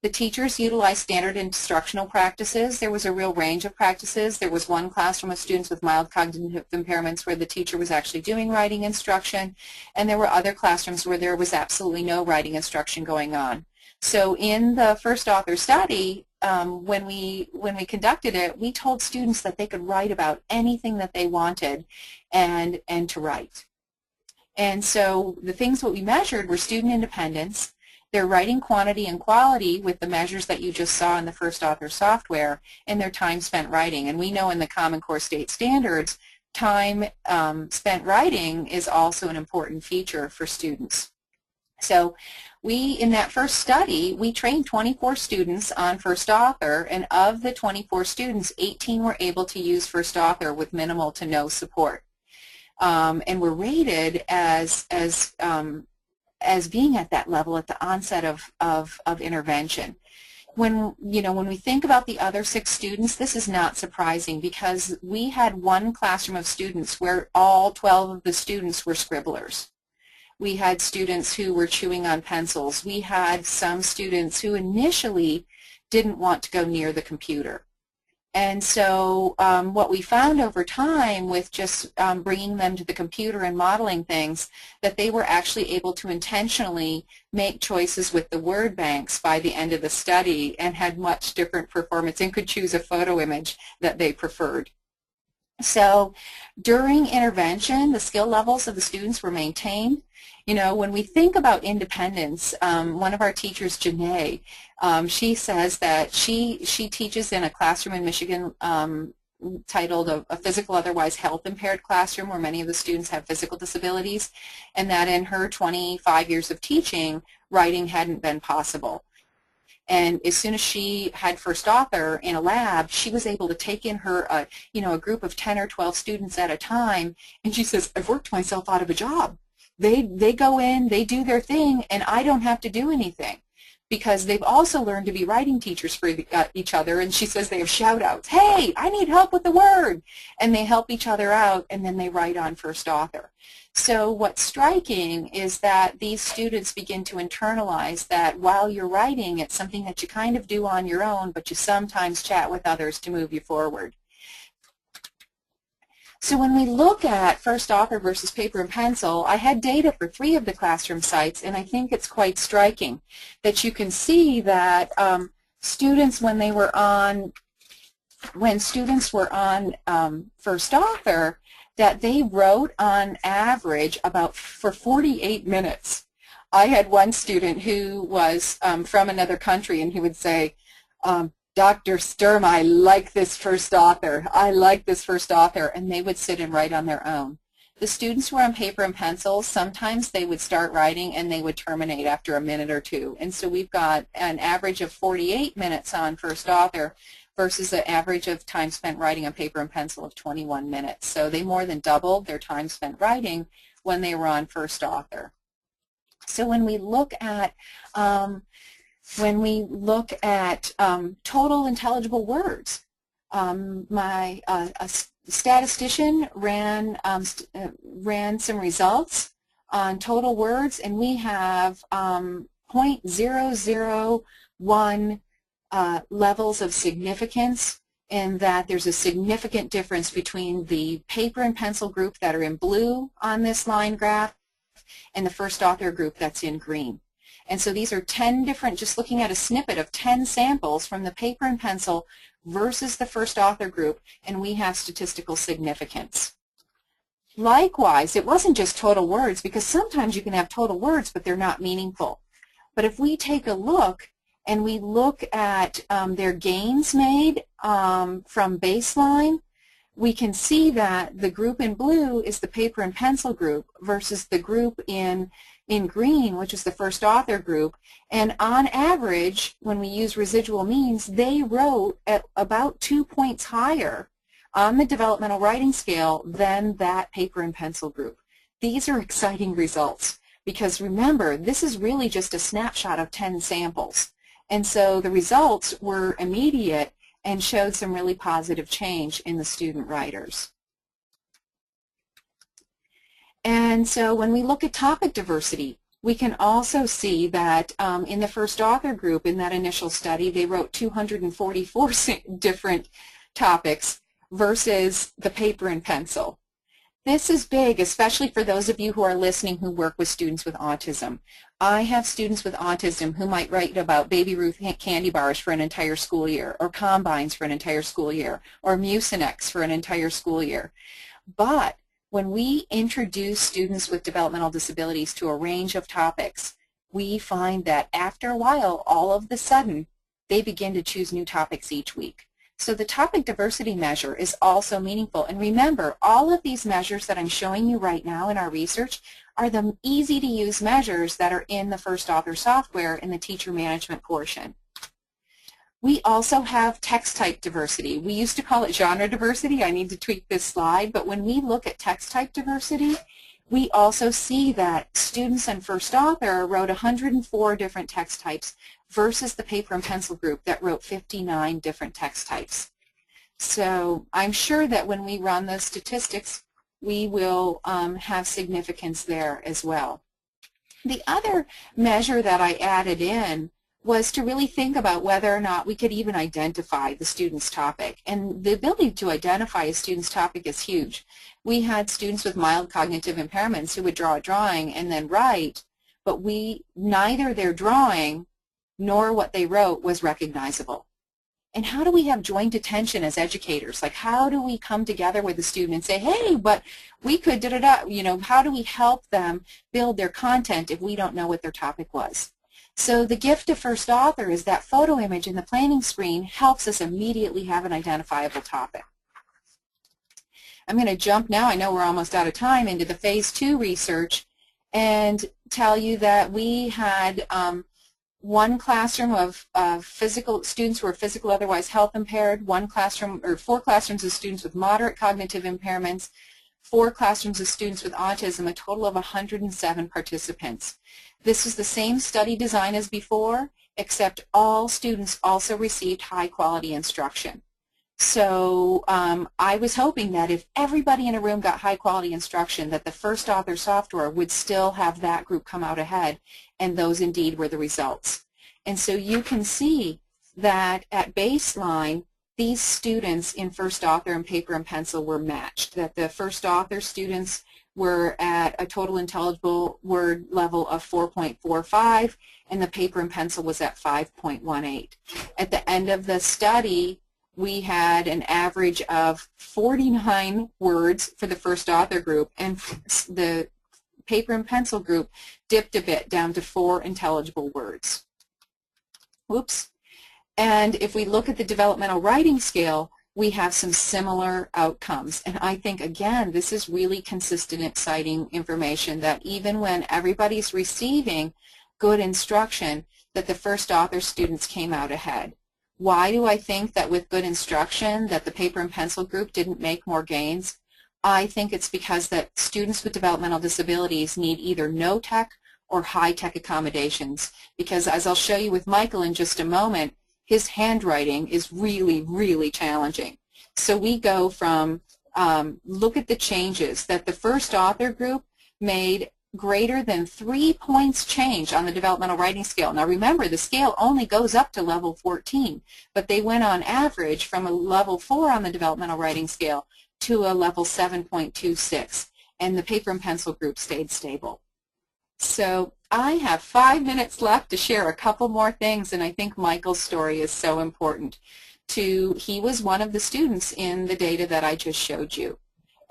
The teachers utilized standard instructional practices. There was a real range of practices. There was one classroom of students with mild cognitive impairments where the teacher was actually doing writing instruction, and there were other classrooms where there was absolutely no writing instruction going on. So in the First Author study, when we conducted it, we told students that they could write about anything that they wanted and to write. And so the things that we measured were student independence, their writing quantity and quality with the measures that you just saw in the First Author software, and their time spent writing. And we know in the Common Core State Standards, time spent writing is also an important feature for students. So in that first study, we trained 24 students on First Author, and of the 24 students, 18 were able to use First Author with minimal to no support. And were rated as being at that level at the onset of intervention. When we think about the other 6 students, this is not surprising because we had one classroom of students where all 12 of the students were scribblers. We had students who were chewing on pencils. We had some students who initially didn't want to go near the computer. And so what we found over time with just bringing them to the computer and modeling things, that they were actually able to intentionally make choices with the word banks by the end of the study and had much different performance and could choose a photo image that they preferred. So during intervention, the skill levels of the students were maintained. When we think about independence, one of our teachers, Janet, she says that she teaches in a classroom in Michigan titled a physical otherwise health impaired classroom where many of the students have physical disabilities, and that in her 25 years of teaching, writing hadn't been possible. And as soon as she had first author in a lab, she was able to take in her, a group of 10 or 12 students at a time. And she says, I've worked myself out of a job. They go in, they do their thing, and I don't have to do anything, because they've also learned to be writing teachers for each other. And she says they have shout-outs. Hey, I need help with the word. And they help each other out, and then they write on first author. So what's striking is that these students begin to internalize that while you're writing, it's something that you kind of do on your own, but you sometimes chat with others to move you forward. So when we look at first author versus paper and pencil, I had data for 3 of the classroom sites, and I think it's quite striking that you can see that students, when students were on first author, that they wrote on average for 48 minutes. I had one student who was from another country, and he would say, Dr. Sturm, I like this first author. I like this first author. And they would sit and write on their own. The students who were on paper and pencil, sometimes they would start writing and they would terminate after a minute or 2. And so we've got an average of 48 minutes on first author versus an average of time spent writing on paper and pencil of 21 minutes. So they more than doubled their time spent writing when they were on first author. So when we look at total intelligible words, my statistician ran some results on total words, and we have 0.001 levels of significance, in that there's a significant difference between the paper and pencil group that are in blue on this line graph and the first author group that's in green. And so these are 10 different, just looking at a snippet of 10 samples from the paper and pencil versus the first author group, and we have statistical significance. Likewise, it wasn't just total words, because sometimes you can have total words but they're not meaningful. But if we take a look and we look at their gains made from baseline, we can see that the group in blue is the paper and pencil group versus the group in green, which is the first author group. And on average, when we use residual means, they wrote at about 2 points higher on the developmental writing scale than that paper and pencil group. These are exciting results, because remember, this is really just a snapshot of 10 samples. And so the results were immediate and showed some really positive change in the student writers. And so when we look at topic diversity, we can also see that in the first author group, in that initial study, they wrote 244 different topics versus the paper and pencil. This is big, especially for those of you who are listening who work with students with autism. I have students with autism who might write about Baby Ruth candy bars for an entire school year, or combines for an entire school year, or Mucinex for an entire school year. But when we introduce students with developmental disabilities to a range of topics, we find that after a while, all of a sudden, they begin to choose new topics each week. So the topic diversity measure is also meaningful. And remember, all of these measures that I'm showing you right now in our research are the easy-to-use measures that are in the first author software in the teacher management portion. We also have text type diversity. We used to call it genre diversity. I need to tweak this slide. But when we look at text type diversity, we also see that students in first author wrote 104 different text types versus the paper and pencil group that wrote 59 different text types. So I'm sure that when we run those statistics, we will have significance there as well. The other measure that I added in was to really think about whether or not we could even identify the student's topic. And the ability to identify a student's topic is huge. We had students with mild cognitive impairments who would draw a drawing and then write, but neither their drawing nor what they wrote was recognizable. And how do we have joint attention as educators? Like, how do we come together with the student and say, hey, but we could da-da-da, you know, how do we help them build their content if we don't know what their topic was? So the gift of first author is that photo image in the planning screen helps us immediately have an identifiable topic. I'm going to jump now, I know we're almost out of time, into the phase 2 research and tell you that we had one classroom of physical students who are physical, otherwise health impaired, one classroom or 4 classrooms of students with moderate cognitive impairments, 4 classrooms of students with autism, a total of 107 participants. This is the same study design as before, except all students also received high quality instruction. So I was hoping that if everybody in a room got high quality instruction, that the first author software would still have that group come out ahead, and those indeed were the results. And so you can see that at baseline, these students in first author and paper and pencil were matched, that the first author students were at a total intelligible word level of 4.45, and the paper and pencil was at 5.18. At the end of the study, we had an average of 49 words for the first author group, and the paper and pencil group dipped a bit down to 4 intelligible words. Whoops. And if we look at the developmental writing scale, we have some similar outcomes. And I think, again, this is really consistent, exciting information that even when everybody's receiving good instruction, that the first author students came out ahead. Why do I think that with good instruction that the paper and pencil group didn't make more gains? I think it's because that students with developmental disabilities need either no tech or high tech accommodations, because as I'll show you with Michael in just a moment, his handwriting is really, really challenging. So we go from, look at the changes that the first author group made greater than 3 points change on the developmental writing scale. Now remember, the scale only goes up to level 14, but they went on average from a level 4 on the developmental writing scale to a level 7.26, and the paper and pencil group stayed stable. So I have 5 minutes left to share a couple more things, and I think Michael's story is so important. He was one of the students in the data that I just showed you.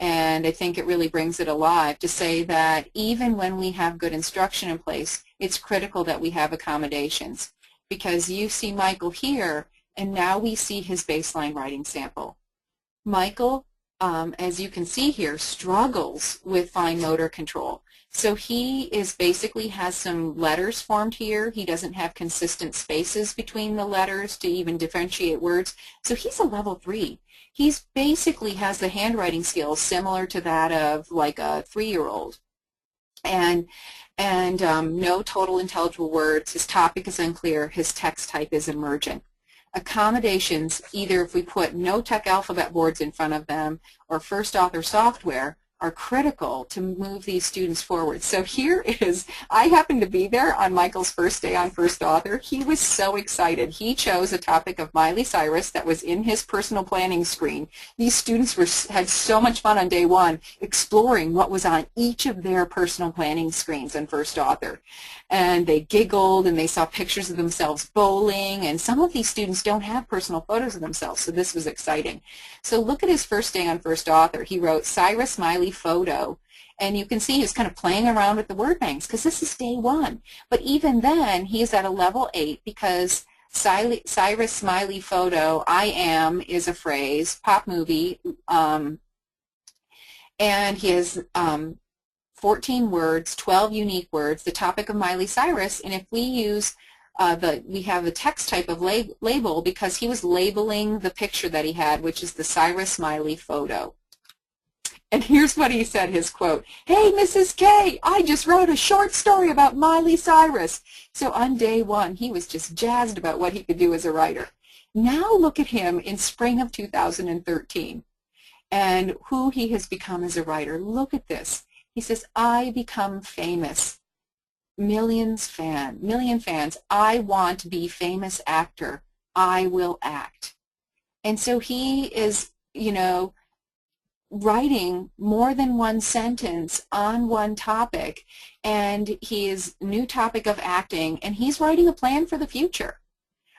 And I think it really brings it alive to say that even when we have good instruction in place, it's critical that we have accommodations. Because you see Michael here, and now we see his baseline writing sample. Michael, as you can see here, struggles with fine motor control. So he basically has some letters formed here. He doesn't have consistent spaces between the letters to even differentiate words. So he's a level 3. He basically has the handwriting skills similar to that of like a 3-year-old. And no total intelligible words. His topic is unclear. His text type is emergent. Accommodations, either if we put no tech alphabet boards in front of them or first author software, are critical to move these students forward. So here is, I happened to be there on Michael's first day on First Author. He was so excited. He chose a topic of Miley Cyrus that was in his personal planning screen. These students had so much fun on day 1 exploring what was on each of their personal planning screens on First Author. And they giggled and they saw pictures of themselves bowling, and some of these students don't have personal photos of themselves, so this was exciting. So look at his first day on First Author. He wrote Cyrus Miley photo, and you can see he's kind of playing around with the word banks because this is day 1. But even then, he's at a level 8 because Cyrus Smiley photo, I am, is a phrase, pop movie, and he has 14 words, 12 unique words, the topic of Miley Cyrus, and if we use we have a text type of label because he was labeling the picture that he had, which is the Cyrus Smiley photo. And here's what he said, his quote, "Hey, Mrs. K, I just wrote a short story about Miley Cyrus." So on day 1, he was just jazzed about what he could do as a writer. Now look at him in spring of 2013 and who he has become as a writer. Look at this. He says, "I become famous. Million fans. I want to be famous actor. I will act." And so he is, writing more than one sentence on one topic, and his new topic of acting, and he's writing a plan for the future.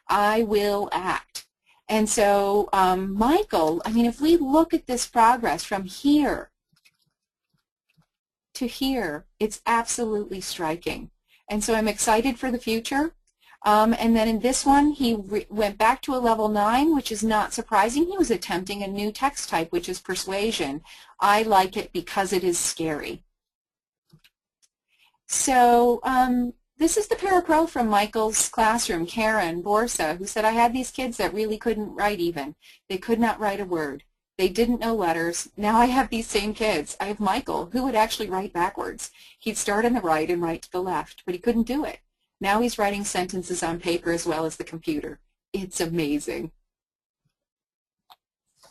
I will act. And so Michael, if we look at this progress from here to here, it's absolutely striking. And so I'm excited for the future. And then in this one, he went back to a level 9, which is not surprising. He was attempting a new text type, which is persuasion. I like it because it is scary. So This is the parapro from Michael's classroom, Karen Borsa, who said, I had these kids that really couldn't write even. They could not write a word. They didn't know letters. Now I have these same kids. I have Michael, who would actually write backwards. He'd start on the right and write to the left, but he couldn't do it. Now he's writing sentences on paper as well as the computer. It's amazing.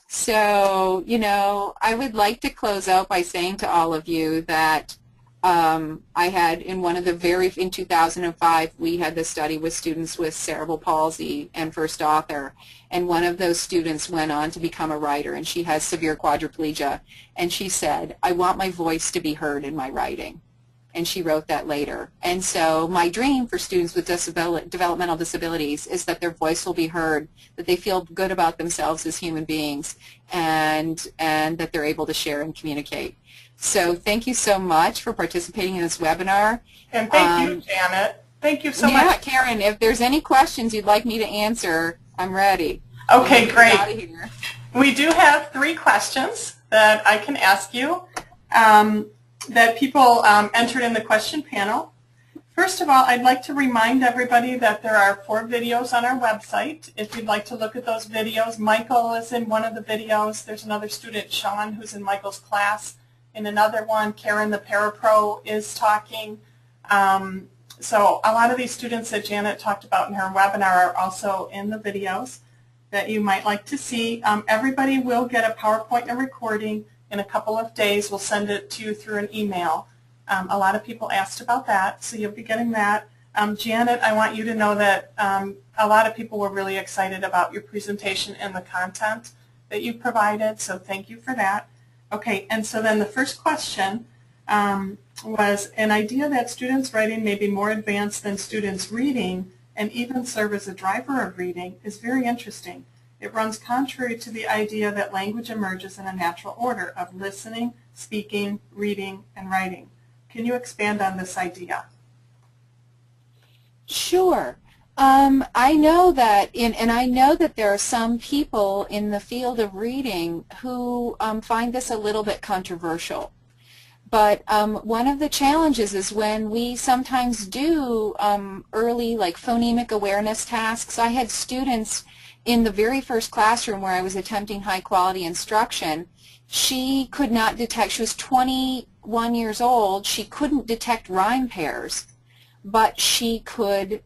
So, you know, I would like to close out by saying to all of you that I had in in 2005, we had this study with students with cerebral palsy and first author, and one of those students went on to become a writer, and she has severe quadriplegia, and she said, I want my voice to be heard in my writing. And she wrote that later. And so my dream for students with developmental disabilities is that their voice will be heard, that they feel good about themselves as human beings, and that they're able to share and communicate. So thank you so much for participating in this webinar. And thank you, Janet. Thank you so much. Yeah, Karen, if there's any questions you'd like me to answer, I'm ready. Okay, great. We do have 3 questions that I can ask you that people entered in the question panel. First of all, I'd like to remind everybody that there are 4 videos on our website. If you'd like to look at those videos, Michael is in one of the videos. There's another student, Sean, who's in Michael's class. In another one, Karen the Parapro is talking. So a lot of these students that Janet talked about in her webinar are also in the videos that you might like to see. Everybody will get a PowerPoint and recording in a couple of days. We'll send it to you through an email. A lot of people asked about that, so you'll be getting that. Janet, I want you to know that a lot of people were really excited about your presentation and the content that you provided, so thank you for that. Okay, and so then the first question was an idea that students writing may be more advanced than students reading and even serve as a driver of reading is very interesting. It runs contrary to the idea that language emerges in a natural order of listening, speaking, reading, and writing. Can you expand on this idea? Sure. I know that, and I know that there are some people in the field of reading who find this a little bit controversial. But one of the challenges is when we sometimes do early, like, phonemic awareness tasks. I had students in the very first classroom where I was attempting high-quality instruction. She could not detect, she was 21 years old, she couldn't detect rhyme pairs, but she could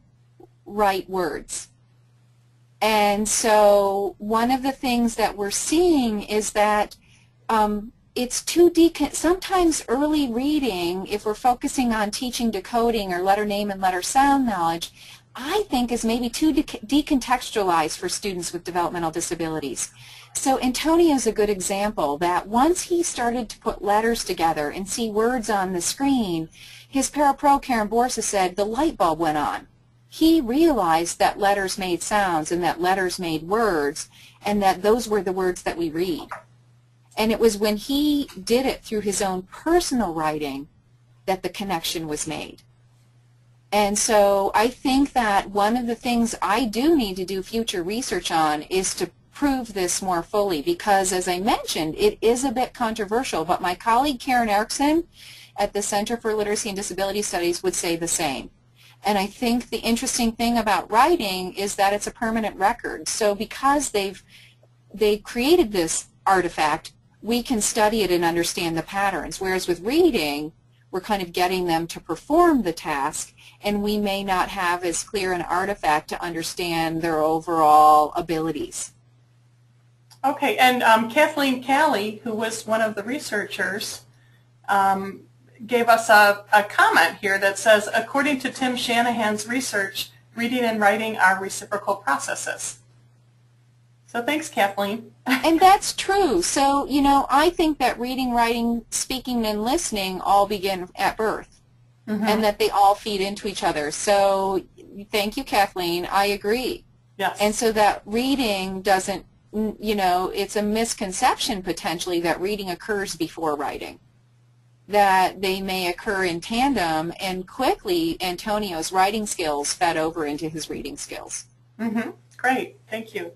write words. And so one of the things that we're seeing is that it's sometimes early reading, if we're focusing on teaching decoding or letter name and letter sound knowledge, I think is maybe too decontextualized for students with developmental disabilities. So Antonio is a good example that once he started to put letters together and see words on the screen, his parapro, Karen Borsa, said the light bulb went on. He realized that letters made sounds and that letters made words and that those were the words that we read. And it was when he did it through his own personal writing that the connection was made. And so I think that one of the things I do need to do future research on is to prove this more fully because, as I mentioned, it is a bit controversial, but my colleague Karen Erickson at the Center for Literacy and Disability Studies would say the same. And I think the interesting thing about writing is that it's a permanent record. So because they've created this artifact, we can study it and understand the patterns, whereas with reading, we're kind of getting them to perform the task, and we may not have as clear an artifact to understand their overall abilities. Okay, and Kathleen Calley, who was one of the researchers, gave us a comment here that says, according to Tim Shanahan's research, reading and writing are reciprocal processes. So thanks, Kathleen. And that's true. So, you know, I think that reading, writing, speaking, and listening all begin at birth, and that they all feed into each other. So thank you, Kathleen. I agree. Yes. And so that reading doesn't, you know, it's a misconception potentially that reading occurs before writing, that they may occur in tandem, and quickly Antonio's writing skills fed over into his reading skills. Great. Thank you.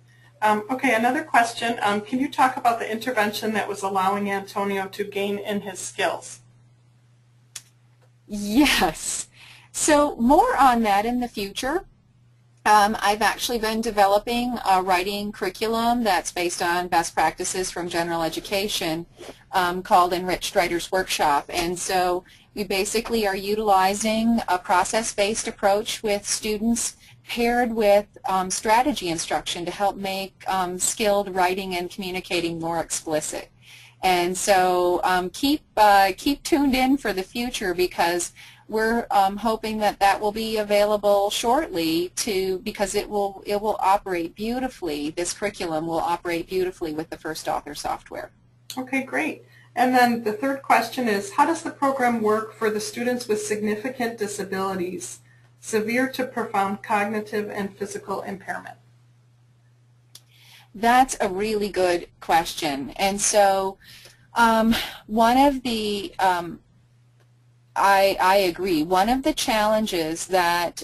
Okay, another question. Can you talk about the intervention that was allowing Antonio to gain in his skills? Yes. So more on that in the future. I've actually been developing a writing curriculum that's based on best practices from general education called Enriched Writers Workshop. And so we basically are utilizing a process-based approach with students paired with strategy instruction to help make skilled writing and communicating more explicit. And so keep tuned in for the future, because we're hoping that that will be available shortly because it will operate beautifully. This curriculum will operate beautifully with the First Author software. Okay, great. And then the third question is, how does the program work for the students with significant disabilities, severe to profound cognitive and physical impairment? That's a really good question. And so one of the I agree. One of the challenges that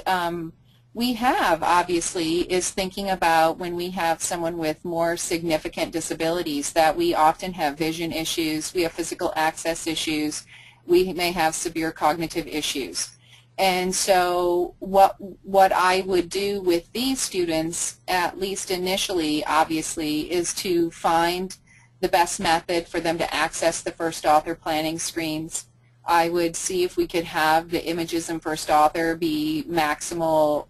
we have, obviously, is thinking about when we have someone with more significant disabilities, that we often have vision issues, we have physical access issues, we may have severe cognitive issues. And so what I would do with these students, at least initially, obviously, is to find the best method for them to access the First Author planning screens. I would see if we could have the images in First Author be maximal,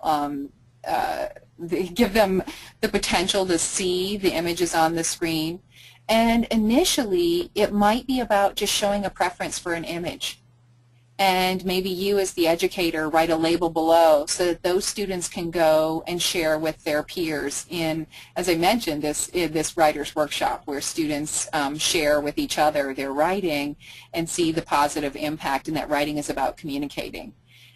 give them the potential to see the images on the screen. And initially, it might be about just showing a preference for an image. And maybe you as the educator write a label below so that those students can go and share with their peers in, as I mentioned, this writer's workshop where students share with each other their writing and see the positive impact, and that writing is about communicating.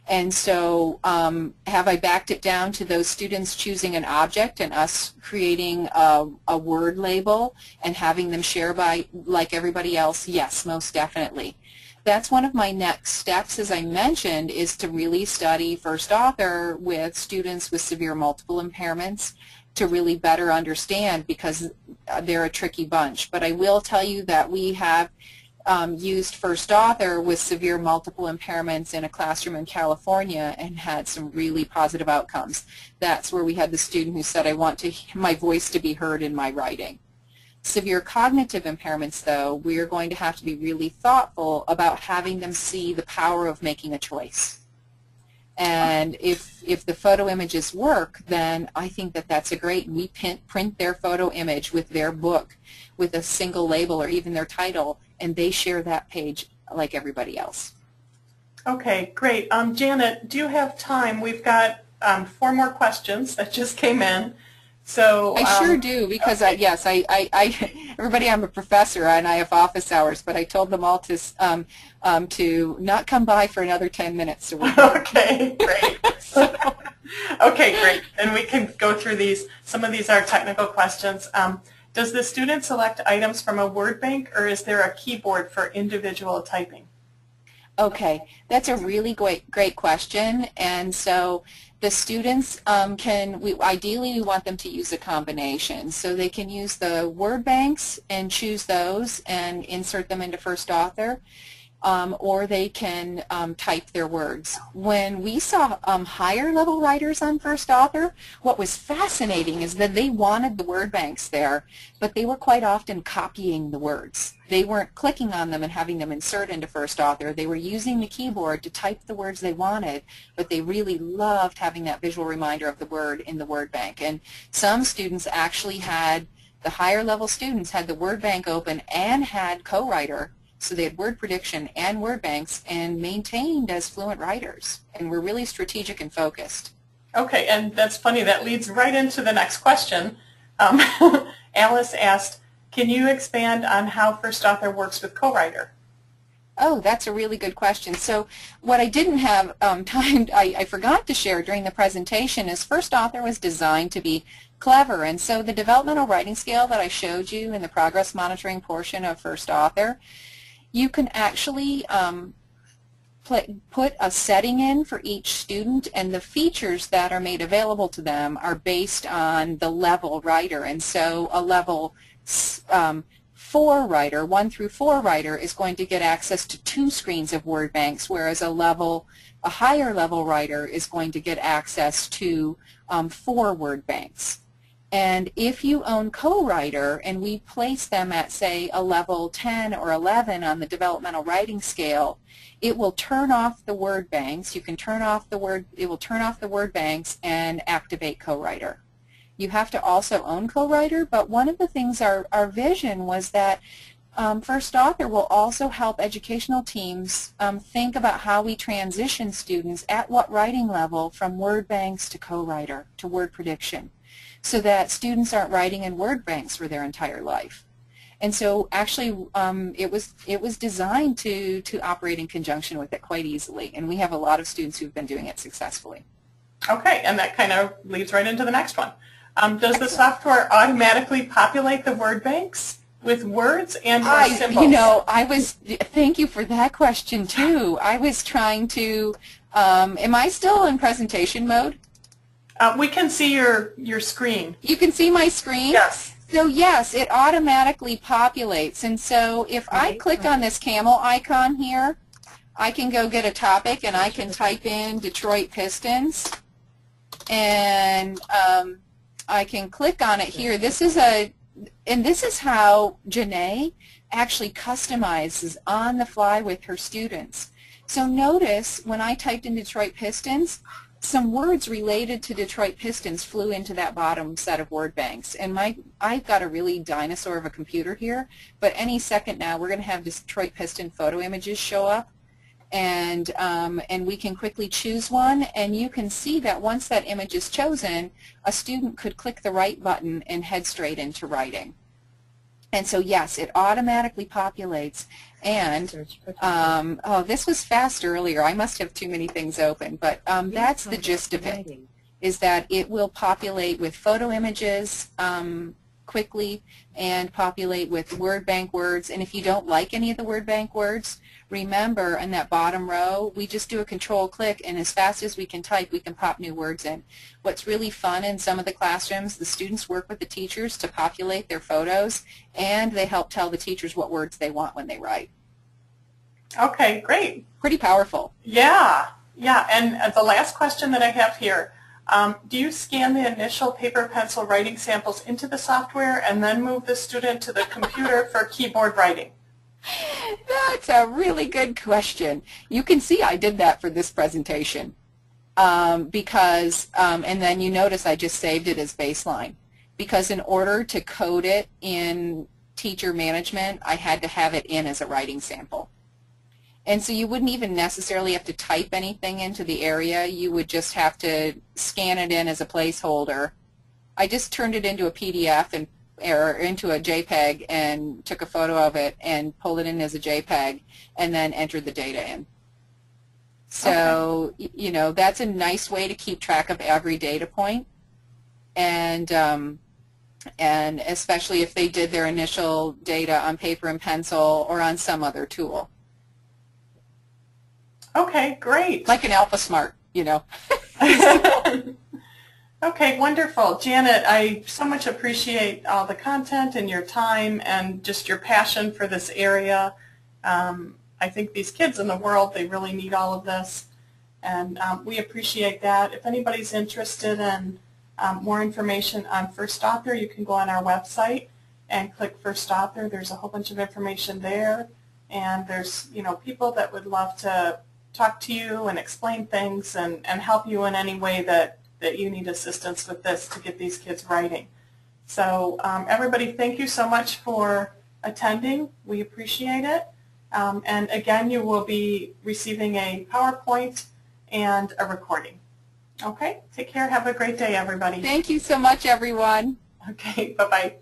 And so have I backed it down to those students choosing an object and us creating a word label and having them share by like everybody else? Yes, most definitely. That's one of my next steps, as I mentioned, is to really study First Author with students with severe multiple impairments to really better understand, because they're a tricky bunch. But I will tell you that we have used First Author with severe multiple impairments in a classroom in California and had some really positive outcomes. That's where we had the student who said, I want my voice to be heard in my writing. Severe cognitive impairments, though, we are going to have to be really thoughtful about having them see the power of making a choice. And if the photo images work, then I think that that's a great, we print their photo image with their book with a single label or even their title, and they share that page like everybody else. Okay, great. Janet, do you have time? We've got 4 more questions that just came in. So I sure do, because okay. yes, everybody, I'm a professor and I have office hours, but I told them all to not come by for another 10 minutes. So okay, great. Okay, great. And we can go through these. Some of these are technical questions. Does the student select items from a word bank, or is there a keyboard for individual typing? Okay, that's a really great question. And so the students ideally we want them to use a combination. So they can use the word banks and choose those and insert them into First Author, or they can type their words. When we saw higher level writers on First Author, what was fascinating is that they wanted the word banks there, but they were quite often copying the words. They weren't clicking on them and having them insert into First Author. They were using the keyboard to type the words they wanted, but they really loved having that visual reminder of the word in the word bank. And some students actually had, the higher level students had the word bank open and had co-writer. So they had word prediction and word banks and maintained as fluent writers, and were really strategic and focused. Okay, and that's funny. That leads right into the next question. Alice asked, can you expand on how First Author works with co-writer? Oh, that's a really good question. So what I didn't have time, I forgot to share during the presentation, is First Author was designed to be clever. And so the developmental writing scale that I showed you in the progress monitoring portion of First Author, you can actually put a setting in for each student, and the features that are made available to them are based on the level writer. And so a level 4 4 writer, 1 through 4 writer, is going to get access to 2 screens of word banks, whereas a higher level writer is going to get access to 4 word banks. And if you own co-writer and we place them at, say, a level 10 or 11 on the developmental writing scale, it will turn off the word banks. You can turn off the word, it will turn off the word banks and activate co-writer. You have to also own co-writer, but one of the things our vision was that First Author will also help educational teams think about how we transition students at what writing level from word banks to co-writer, to word prediction, so that students aren't writing in word banks for their entire life. And so actually it was designed to operate in conjunction with it quite easily, and we have a lot of students who've been doing it successfully. Okay, and that kind of leads right into the next one. Does the software automatically populate the word banks with words and or symbols? You know, thank you for that question too. I was trying to, am I still in presentation mode? We can see your screen. You can see my screen? Yes. So yes, it automatically populates. And so if I click on this camel icon here, I can go get a topic and I can type in Detroit Pistons. And I can click on it here. This is how Janet actually customizes on the fly with her students. So notice when I typed in Detroit Pistons, some words related to Detroit Pistons flew into that bottom set of word banks. And I've got a really dinosaur of a computer here, but any second now we're going to have Detroit Piston photo images show up. And we can quickly choose one, and you can see that once that image is chosen, a student could click the right button and head straight into writing. And so yes, it automatically populates. And oh, this was fast earlier. I must have too many things open, but that's the gist of it, is that it will populate with photo images quickly and populate with word bank words. And if you don't like any of the word bank words, remember in that bottom row, we just do a control click, and as fast as we can type, we can pop new words in. What's really fun in some of the classrooms, the students work with the teachers to populate their photos, and they help tell the teachers what words they want when they write. Okay, great. Pretty powerful. Yeah, yeah. And the last question that I have here, do you scan the initial paper pencil writing samples into the software and then move the student to the computer for keyboard writing? That's a really good question. You can see I did that for this presentation because, and then you notice I just saved it as baseline, because in order to code it in teacher management, I had to have it in as a writing sample. And so you wouldn't even necessarily have to type anything into the area. You would just have to scan it in as a placeholder. I just turned it into a PDF or into a JPEG and took a photo of it and pulled it in as a JPEG and then entered the data in. So, okay, you know, that's a nice way to keep track of every data point, and especially if they did their initial data on paper and pencil or on some other tool. Okay, great. Like an AlphaSmart, you know. Okay, wonderful. Janet, I so much appreciate all the content and your time and just your passion for this area. I think these kids in the world, they really need all of this, and we appreciate that. If anybody's interested in more information on First Author, you can go on our website and click First Author. There's a whole bunch of information there, and there's, you know, people that would love to talk to you and explain things and help you in any way that you need assistance with this to get these kids writing. So everybody, thank you so much for attending. We appreciate it. And again, you will be receiving a PowerPoint and a recording. Okay, take care. Have a great day, everybody. Thank you so much, everyone. Okay, bye-bye.